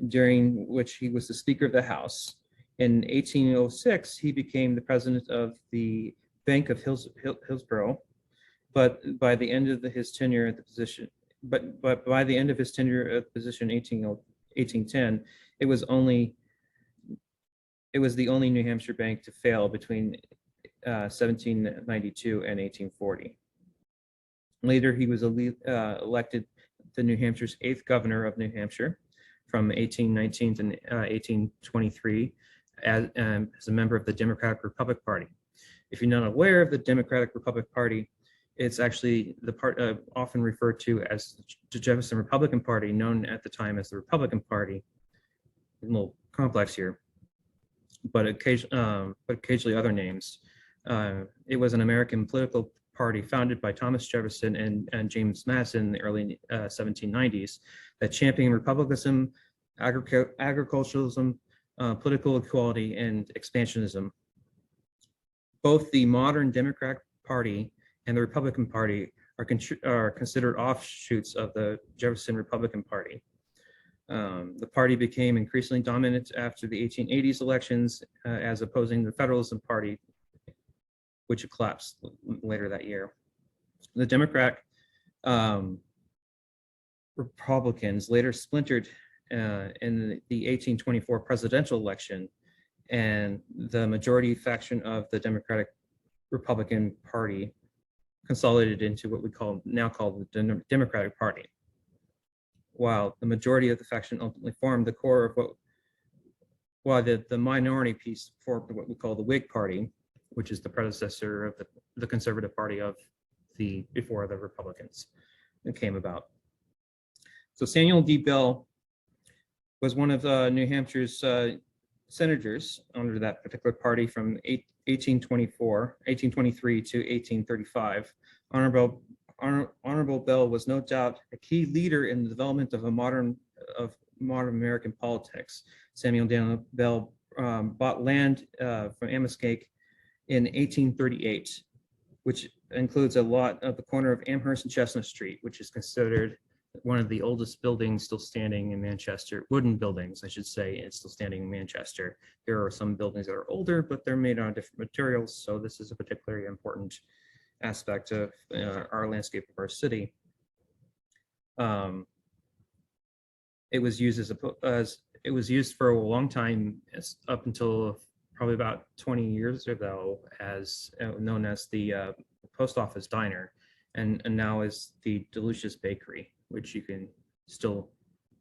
[SPEAKER 2] during which he was the Speaker of the House. In 1806, he became the president of the Bank of Hillsborough, but by the end of his tenure at the position, but by the end of his tenure at the position, 1810, it was the only New Hampshire bank to fail between 1792 and 1840. Later, he was elected the New Hampshire's 8th governor of New Hampshire from 1819 to 1823 as a member of the Democratic Republic Party. If you're not aware of the Democratic Republic Party, it's actually the part often referred to as the Jefferson Republican Party, known at the time as the Republican Party. A little complex here, but occasionally other names. It was an American political party founded by Thomas Jefferson and James Madison in the early 1790s that championed republicanism, agriculturalism, political equality, and expansionism. Both the modern Democratic Party and the Republican Party are considered offshoots of the Jefferson Republican Party. The party became increasingly dominant after the 1880s elections, as opposing the Federalism Party, which collapsed later that year. The Democratic Republicans later splintered in the 1824 presidential election, and the majority faction of the Democratic Republican Party consolidated into what we now call the Democratic Party, while the majority of the faction ultimately formed the core of while the minority piece formed what we call the Whig Party, which is the predecessor of the Conservative Party before the Republicans came about. So Samuel D. Bell was one of New Hampshire's senators under that particular party from 1823 to 1835. Honorable Bell was no doubt a key leader in the development of modern American politics. Samuel Daniel Bell bought land from Amherst in 1838, which includes a lot of the corner of Amherst and Chestnut Street, which is considered one of the oldest buildings still standing in Manchester, wooden buildings, I should say, it's still standing in Manchester. There are some buildings that are older, but they're made out of different materials, so this is a particularly important aspect of our landscape of our city. It was used it was used for a long time, up until probably about 20 years ago, as known as the Post Office Diner, and now is the Delicious Bakery, which you can still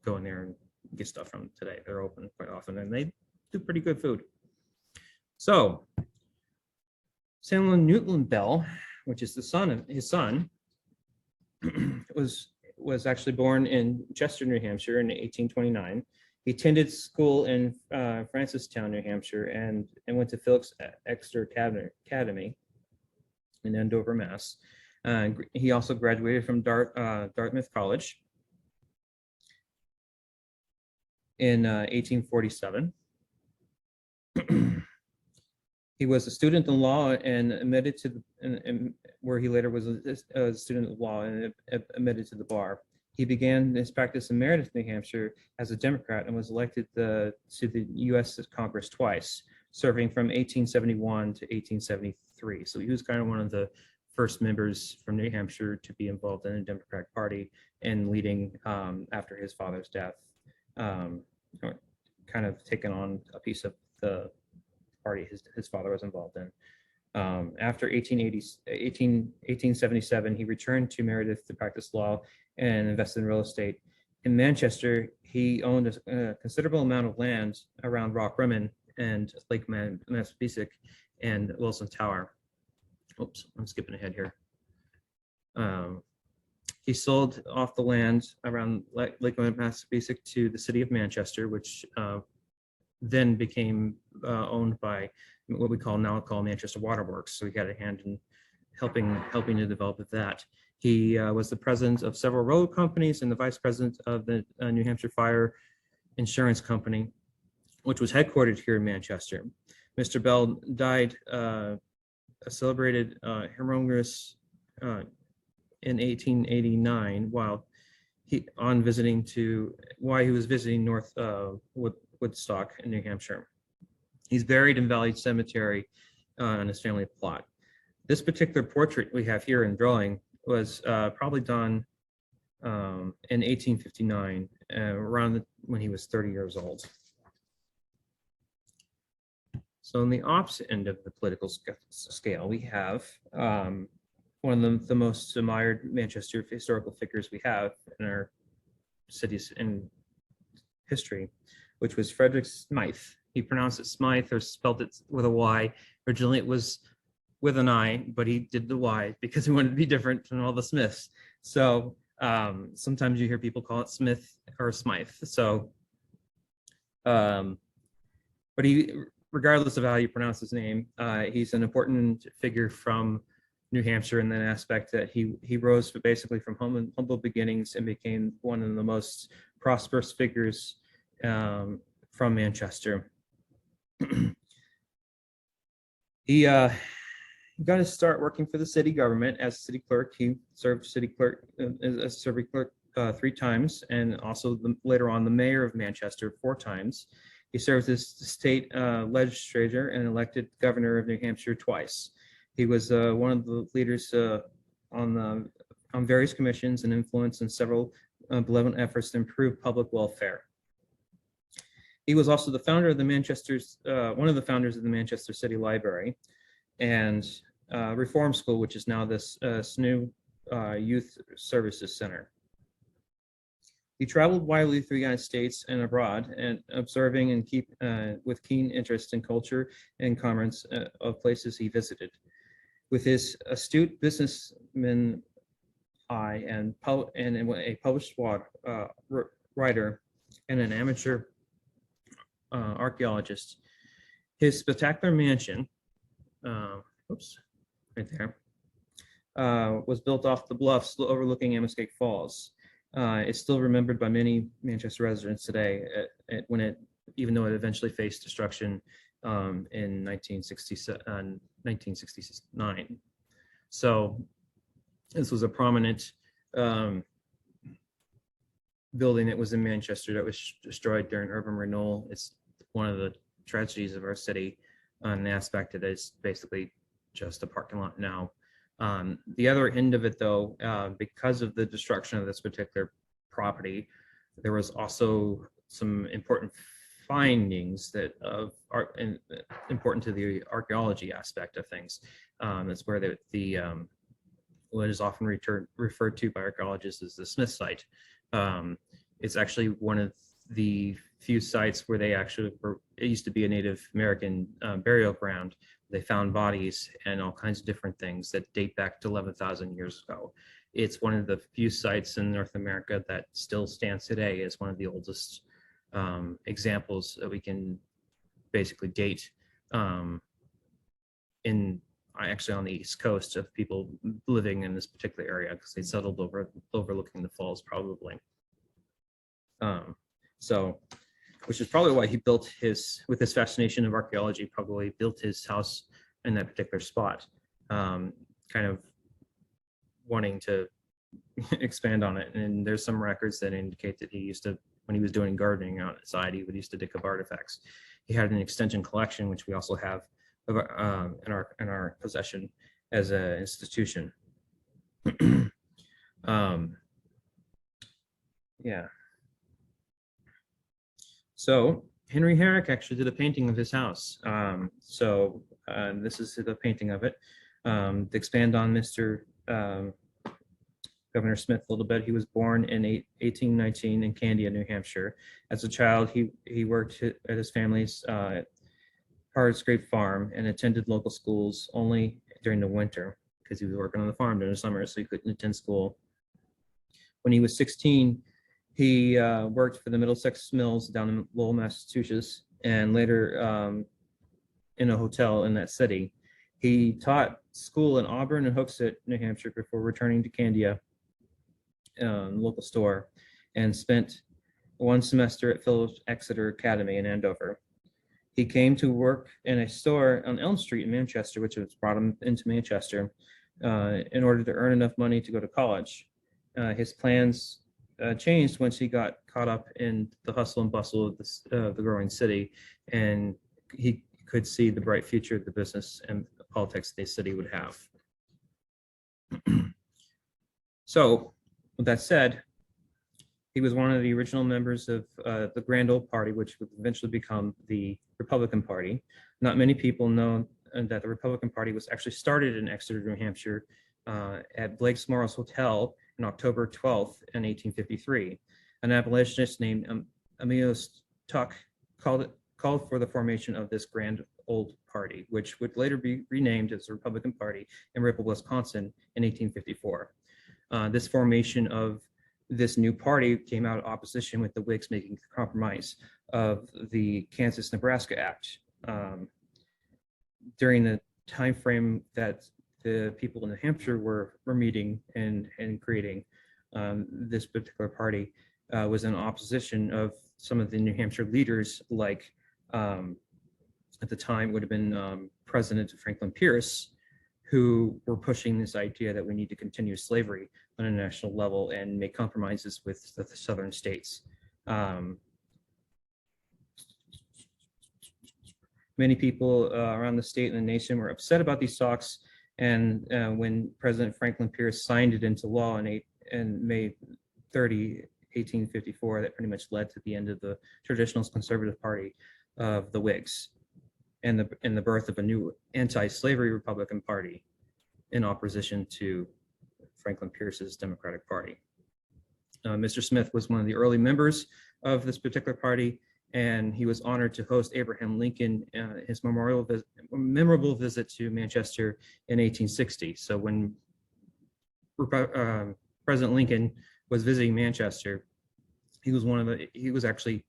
[SPEAKER 2] go in there and get stuff from today. They're open quite often, and they do pretty good food. So Samuel Newton Bell, which is his son, was actually born in Chester, New Hampshire in 1829. He attended school in Francistown, New Hampshire, and went to Phillips Exeter Academy. in Andover, Mass. He also graduated from Dartmouth College in 1847. He was a student in law and admitted to where he later was a student of law and admitted to the bar. He began his practice in Meredith, New Hampshire as a Democrat and was elected to the U.S. Congress twice, serving from 1871 to 1873. So he was kind of one of the first members from New Hampshire to be involved in the Democratic Party and leading after his father's death, kind of taken on a piece of the party his father was involved in. After 1877, he returned to Meredith to practice law and invest in real estate. In Manchester, he owned a considerable amount of land around Rockrimmon and Lake Massabesic and Wilson Tower. Oops, I'm skipping ahead here. He sold off the land around Lake Massabesic to the city of Manchester, which then became owned by what we now call Manchester Waterworks. So he got a hand in helping to develop that. He was the president of several road companies and the vice president of the New Hampshire Fire Insurance Company, which was headquartered here in Manchester. Mr. Bell died a celebrated humongous in 1889 while he was visiting North Woodstock in New Hampshire. He's buried in Valley Cemetery on his family plot. This particular portrait we have here in drawing was probably done in 1859, around when he was 30 years old. So on the opposite end of the political scale, we have one of the most admired Manchester historical figures we have in our city's in history, which was Frederick Smythe. He pronounced it Smythe or spelled it with a Y. Originally it was with an I, but he did the Y because he wanted to be different from all the Smiths. So sometimes you hear people call it Smith or Smythe. So, but regardless of how you pronounce his name, he's an important figure from New Hampshire in that aspect that he rose basically from humble beginnings and became one of the most prosperous figures from Manchester. He got to start working for the city government as city clerk. He served city clerk as city clerk 3 times, and also later on the mayor of Manchester 4 times. He served as state legislator and elected governor of New Hampshire twice. He was one of the leaders on various commissions and influenced in several benevolent efforts to improve public welfare. He was also the founder of one of the founders of the Manchester City Library and Reform School, which is now this SNU Youth Services Center. He traveled widely through the United States and abroad, and observing and with keen interest in culture and commerce of places he visited. With his astute businessman eye and a published writer and an amateur archaeologist, his spectacular mansion, right there, was built off the bluffs overlooking Amoskeag Falls. It's still remembered by many Manchester residents today, even though it eventually faced destruction in 1969. So this was a prominent building that was in Manchester that was destroyed during urban renewal. It's one of the tragedies of our city, an aspect that is basically just a parking lot now. The other end of it, though, because of the destruction of this particular property, there was also some important findings that are important to the archaeology aspect of things. That's where what is often referred to by archaeologists as the Smith site. It's actually one of the few sites where it used to be a Native American burial ground. They found bodies and all kinds of different things that date back to 11,000 years ago. It's one of the few sites in North America that still stands today as one of the oldest examples that we can basically date in actually on the East Coast of people living in this particular area because they settled overlooking the falls probably. So, which is probably why he built with his fascination of archaeology, probably built his house in that particular spot, kind of wanting to expand on it. And there's some records that indicate that he used to, when he was doing gardening outside, he would used to dig up artifacts. He had an extension collection, which we also have in our possession as an institution. Yeah. So Henry Herrick actually did a painting of his house. This is the painting of it. To expand on Mr. Governor Smith a little bit, he was born in 1819 in Candia, New Hampshire. As a child, he worked at his family's hardscrape farm and attended local schools only during the winter because he was working on the farm during the summer, so he couldn't attend school. When he was 16, he worked for the Middlesex Mills down in Lowell, Massachusetts, and later in a hotel in that city. He taught school in Auburn and Hooksett, New Hampshire, before returning to Candia, local store, and spent one semester at Phillips Exeter Academy in Andover. He came to work in a store on Elm Street in Manchester, which was brought him into Manchester in order to earn enough money to go to college. His plans changed once he got caught up in the hustle and bustle of the growing city, and he could see the bright future the business and politics the city would have. So, with that said, he was one of the original members of the Grand Old Party, which would eventually become the Republican Party. Not many people know that the Republican Party was actually started in Exeter, New Hampshire, at Blake's Morris Hotel on October 12th in 1853. An abolitionist named Amelius Tuck called for the formation of this Grand Old Party, which would later be renamed as the Republican Party in Ripple, Wisconsin in 1854. This formation of this new party came out of opposition with the Whigs making the compromise of the Kansas-Nebraska Act. During the time frame that the people in New Hampshire were meeting and creating this particular party was in opposition of some of the New Hampshire leaders, like at the time would have been President Franklin Pierce, who were pushing this idea that we need to continue slavery on a national level and make compromises with the southern states. Many people around the state and the nation were upset about these talks, and when President Franklin Pierce signed it into law in May 30, 1854, that pretty much led to the end of the traditional conservative party of the Whigs and the birth of a new anti-slavery Republican Party in opposition to Franklin Pierce's Democratic Party. Mr. Smith was one of the early members of this particular party, and he was honored to host Abraham Lincoln his memorable visit to Manchester in 1860. So when President Lincoln was visiting Manchester, he actually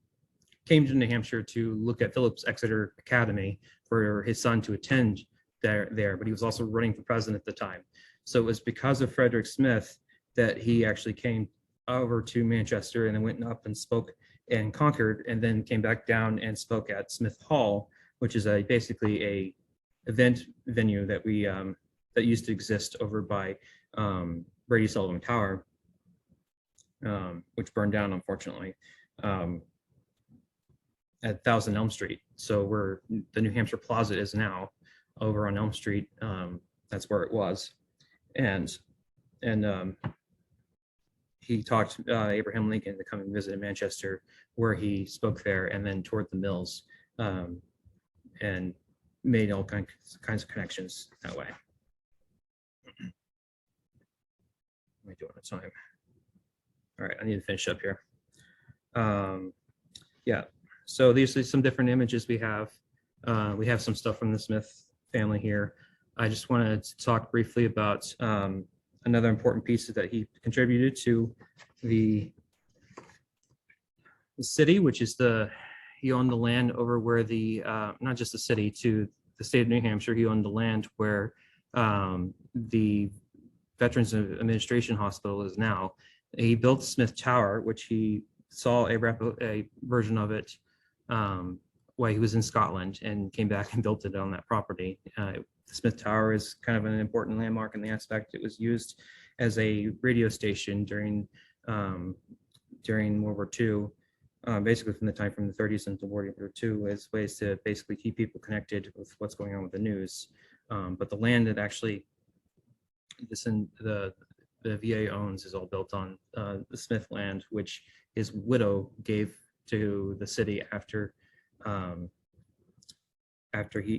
[SPEAKER 2] came to New Hampshire to look at Phillips Exeter Academy for his son to attend there, but he was also running for president at the time. So it was because of Frederick Smith that he actually came over to Manchester and then went up and spoke in Concord, and then came back down and spoke at Smith Hall, which is basically a event venue that that used to exist over by Brady Sullivan Tower, which burned down, unfortunately, at 1000 Elm Street. So where the New Hampshire Plaza is now, over on Elm Street, that's where it was. And he talked Abraham Lincoln to come and visit in Manchester, where he spoke there, and then toured the mills, and made all kinds of connections that way. What am I doing at time? All right, I need to finish up here. Yeah, so these are some different images we have. We have some stuff from the Smith family here. I just wanted to talk briefly about another important piece that he contributed to the city, which is he owned the land over where not just the city, to the state of New Hampshire. He owned the land where the Veterans Administration Hospital is now. He built Smith Tower, which he saw a version of it while he was in Scotland and came back and built it on that property. The Smith Tower is kind of an important landmark in the aspect it was used as a radio station during World War II, basically from the 30s into World War II, as ways to basically keep people connected with what's going on with the news. But the land that actually the VA owns is all built on the Smith land, which his widow gave to the city after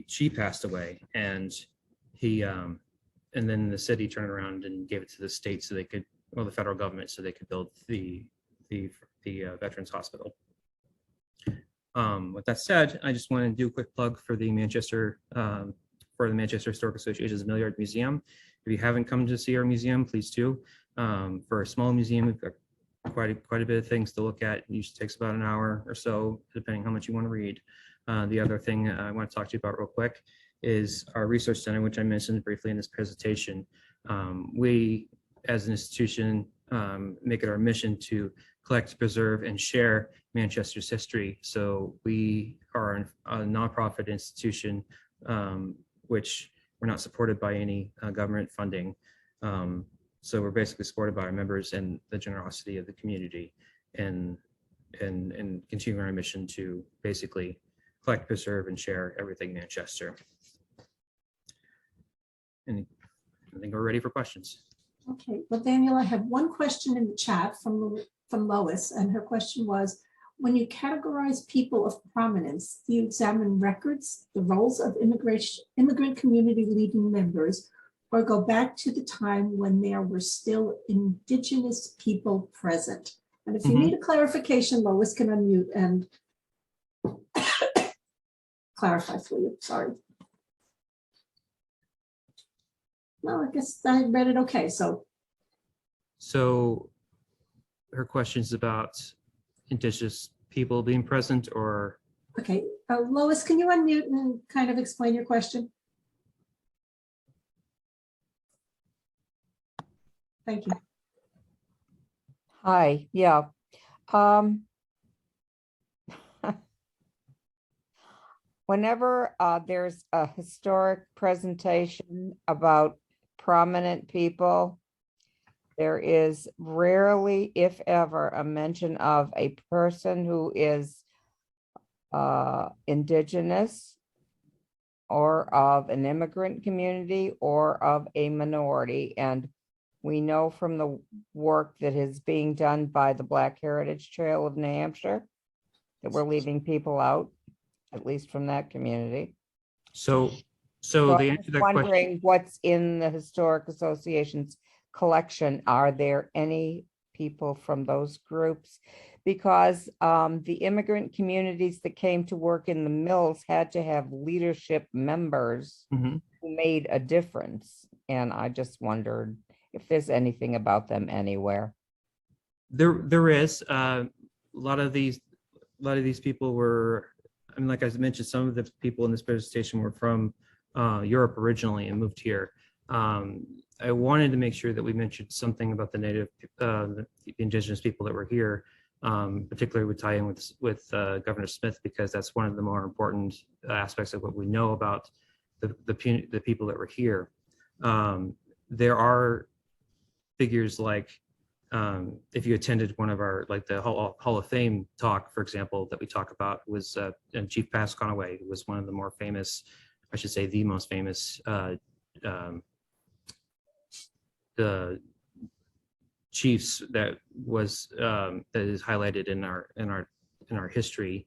[SPEAKER 2] she passed away, and and then the city turned around and gave it to the state so they could, or the federal government, so they could build the Veterans Hospital. With that said, I just want to do a quick plug for the Manchester Historic Association's Milliard Museum. If you haven't come to see our museum, please do. For a small museum, we've got quite a bit of things to look at. It usually takes about an hour or so, depending how much you want to read. The other thing I want to talk to you about real quick is our research center, which I mentioned briefly in this presentation. We, as an institution, make it our mission to collect, preserve, and share Manchester's history. So we are a nonprofit institution, which we're not supported by any government funding. So we're basically supported by our members and the generosity of the community, and continuing our mission to basically collect, preserve, and share everything Manchester. And I think we're ready for questions.
[SPEAKER 1] Okay, well, Daniel, I have one question in the chat from Lois, and her question was, when you categorize people of prominence, do you examine records, the roles of immigrant community leading members, or go back to the time when there were still indigenous people present? And if you need a clarification, Lois can unmute and clarify for you. Sorry. No, I guess I read it okay. So
[SPEAKER 2] her question is about indigenous people being present, or?
[SPEAKER 1] Okay, Lois, can you unmute and kind of explain your question? Thank you.
[SPEAKER 3] Hi, yeah. Whenever there's a historic presentation about prominent people, there is rarely, if ever, a mention of a person who is indigenous, or of an immigrant community, or of a minority. And we know from the work that is being done by the Black Heritage Trail of New Hampshire that we're leaving people out, at least from that community.
[SPEAKER 2] So
[SPEAKER 3] So
[SPEAKER 2] the
[SPEAKER 3] I'm
[SPEAKER 2] answer to that
[SPEAKER 3] wondering
[SPEAKER 2] question,
[SPEAKER 3] what's in the Historic Association's collection. Are there any people from those groups? Because the immigrant communities that came to work in the mills had to have leadership members who made a difference. And I just wondered if there's anything about them anywhere.
[SPEAKER 2] there is a lot of these people were, I mean, like I mentioned, some of the people in this presentation were from Europe originally and moved here. I wanted to make sure that we mentioned something about the native, the indigenous people that were here, particularly with tie in with Governor Smith, because that's one of the more important aspects of what we know about the people that were here. There are figures like, if you attended one of our, like the Hall of Fame talk, for example, that we talk about, was Chief Pasconaway, who was one of the more famous, I should say the most famous the chiefs that was that is highlighted in our history,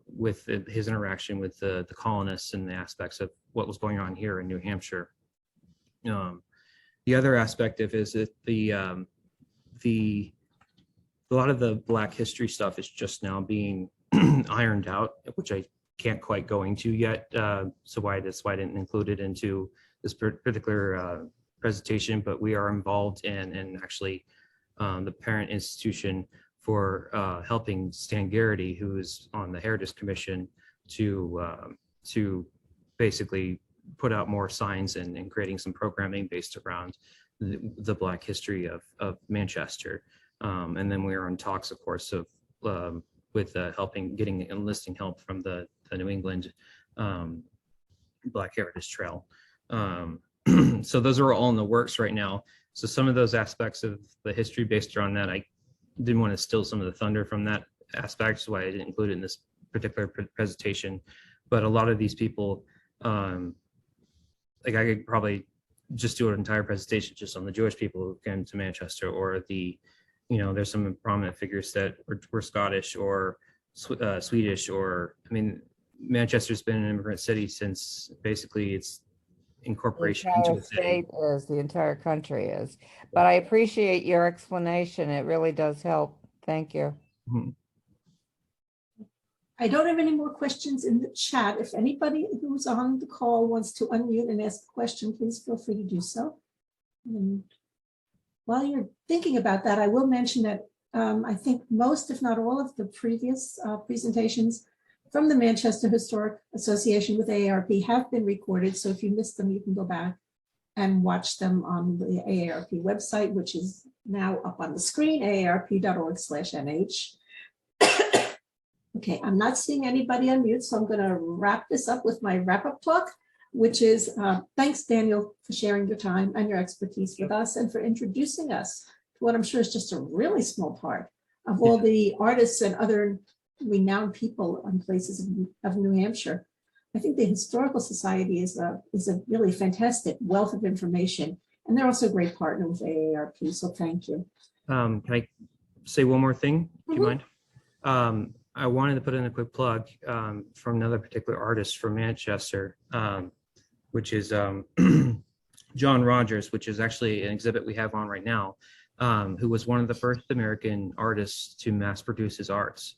[SPEAKER 2] with his interaction with the colonists and the aspects of what was going on here in New Hampshire. The other aspect of it is that a lot of the Black history stuff is just now being ironed out, which I can't quite go into yet. So that's why I didn't include it into this particular presentation, but we are involved in actually the parent institution for helping Stan Garrity, who is on the Heritage Commission, to basically put out more signs and creating some programming based around the Black history of Manchester. And then we are in talks, of course, of with enlisting help from the New England Black Heritage Trail. So those are all in the works right now. So some of those aspects of the history based around that, I didn't want to steal some of the thunder from that aspect, so I didn't include it in this particular presentation. But a lot of these people, like I could probably just do an entire presentation just on the Jewish people who came to Manchester, or there's some prominent figures that were Scottish or Swedish, or Manchester's been an immigrant city since basically its
[SPEAKER 3] The
[SPEAKER 2] incorporation
[SPEAKER 3] entire
[SPEAKER 2] into the city.
[SPEAKER 3] state is, the entire country is. But I appreciate your explanation. It really does help. Thank you.
[SPEAKER 2] Mhm.
[SPEAKER 1] I don't have any more questions in the chat. If anybody who's on the call wants to unmute and ask a question, please feel free to do so. And while you're thinking about that, I will mention that I think most, if not all, of the previous presentations from the Manchester Historic Association with AARP have been recorded. So if you missed them, you can go back and watch them on the AARP website, which is now up on the screen, aarp.org/nh. Okay, I'm not seeing anybody unmute, so I'm going to wrap this up with my wrap-up talk, which is thanks, Daniel, for sharing your time and your expertise with us and for introducing us to what I'm sure is just a really small part of all the artists and other renowned people and places of New Hampshire. I think the Historical Society is a really fantastic wealth of information, and they're also a great partner with AARP, so thank you.
[SPEAKER 2] Can I say one more thing? Do you
[SPEAKER 1] Mhm.
[SPEAKER 2] mind? I wanted to put in a quick plug from another particular artist from Manchester, which is John Rogers, which is actually an exhibit we have on right now, who was one of the first American artists to mass produce his arts.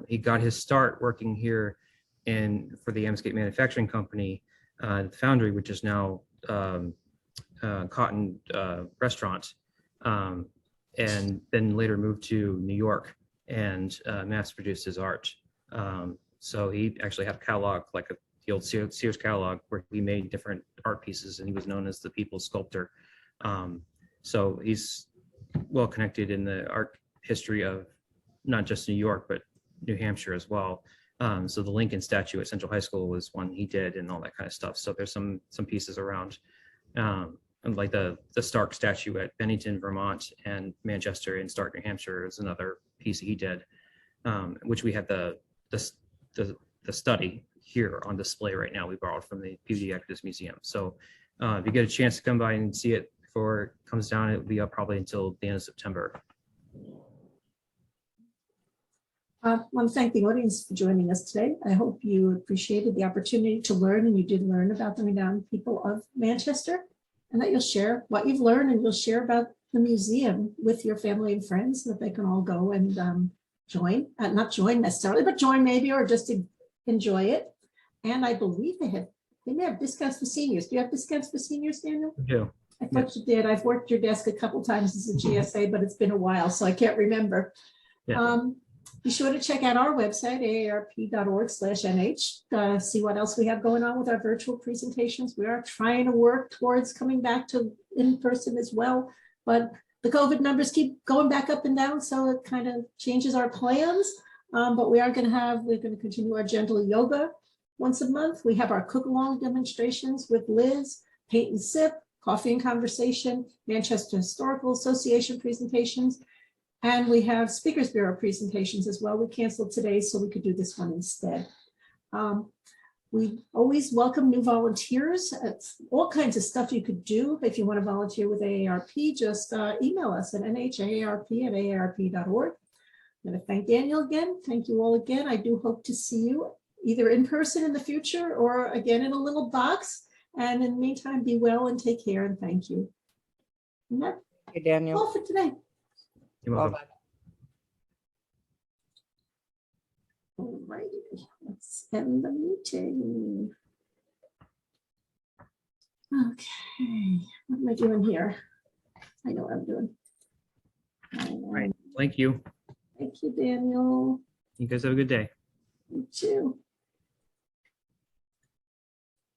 [SPEAKER 2] He got his start working here for the Amscape Manufacturing Company, the foundry, which is now Cotton Restaurant, and then later moved to New York and mass produced his art. So he actually had a catalog, like the old Sears catalog, where he made different art pieces, and he was known as the people's sculptor. So he's well connected in the art history of not just New York, but New Hampshire as well. So the Lincoln statue at Central High School was one he did, and all that kind of stuff. So there's some pieces around, and like the Stark statue at Bennington, Vermont, and Manchester in Stark, New Hampshire is another piece he did, which we have the study here on display right now. We borrowed from the Peabody Actors Museum. So if you get a chance to come by and see it before it comes down, it will be up probably until the end of September.
[SPEAKER 1] I want to thank the audience for joining us today. I hope you appreciated the opportunity to learn, and you did learn about the renowned people of Manchester, and that you'll share what you've learned, and you'll share about the museum with your family and friends so that they can all go and join, not join necessarily, but join maybe, or just to enjoy it. And I believe they may have discounts for seniors. Do you have discounts for seniors, Daniel?
[SPEAKER 2] We do.
[SPEAKER 1] I thought you did. I've worked your desk a couple times as a GSA, but it's been a while, so I can't remember.
[SPEAKER 2] Yeah.
[SPEAKER 1] Be sure to check out our website, aarp.org/nh, see what else we have going on with our virtual presentations. We are trying to work towards coming back to in-person as well, but the COVID numbers keep going back up and down, so it kind of changes our plans. But we're going to continue our gentle yoga once a month. We have our cook-along demonstrations with Liz, Paint and Sip, Coffee and Conversation, Manchester Historical Association presentations, and we have Speakers Bureau presentations as well. We canceled today so we could do this one instead. We always welcome new volunteers. It's all kinds of stuff you could do. If you want to volunteer with AARP, just email us at nhaarp@aarp.org. I'm going to thank Daniel again. Thank you all again. I do hope to see you either in person in the future or again in a little box. And in the meantime, be well and take care, and thank you. And that's
[SPEAKER 3] Thank you, Daniel.
[SPEAKER 1] all for today.
[SPEAKER 2] You're
[SPEAKER 3] Well
[SPEAKER 2] welcome.
[SPEAKER 3] done.
[SPEAKER 1] All righty, let's end the meeting. Okay, what am I doing here? I know what I'm doing.
[SPEAKER 2] Right. Thank you.
[SPEAKER 1] Thank you, Daniel.
[SPEAKER 2] You guys have a good day.
[SPEAKER 1] You too.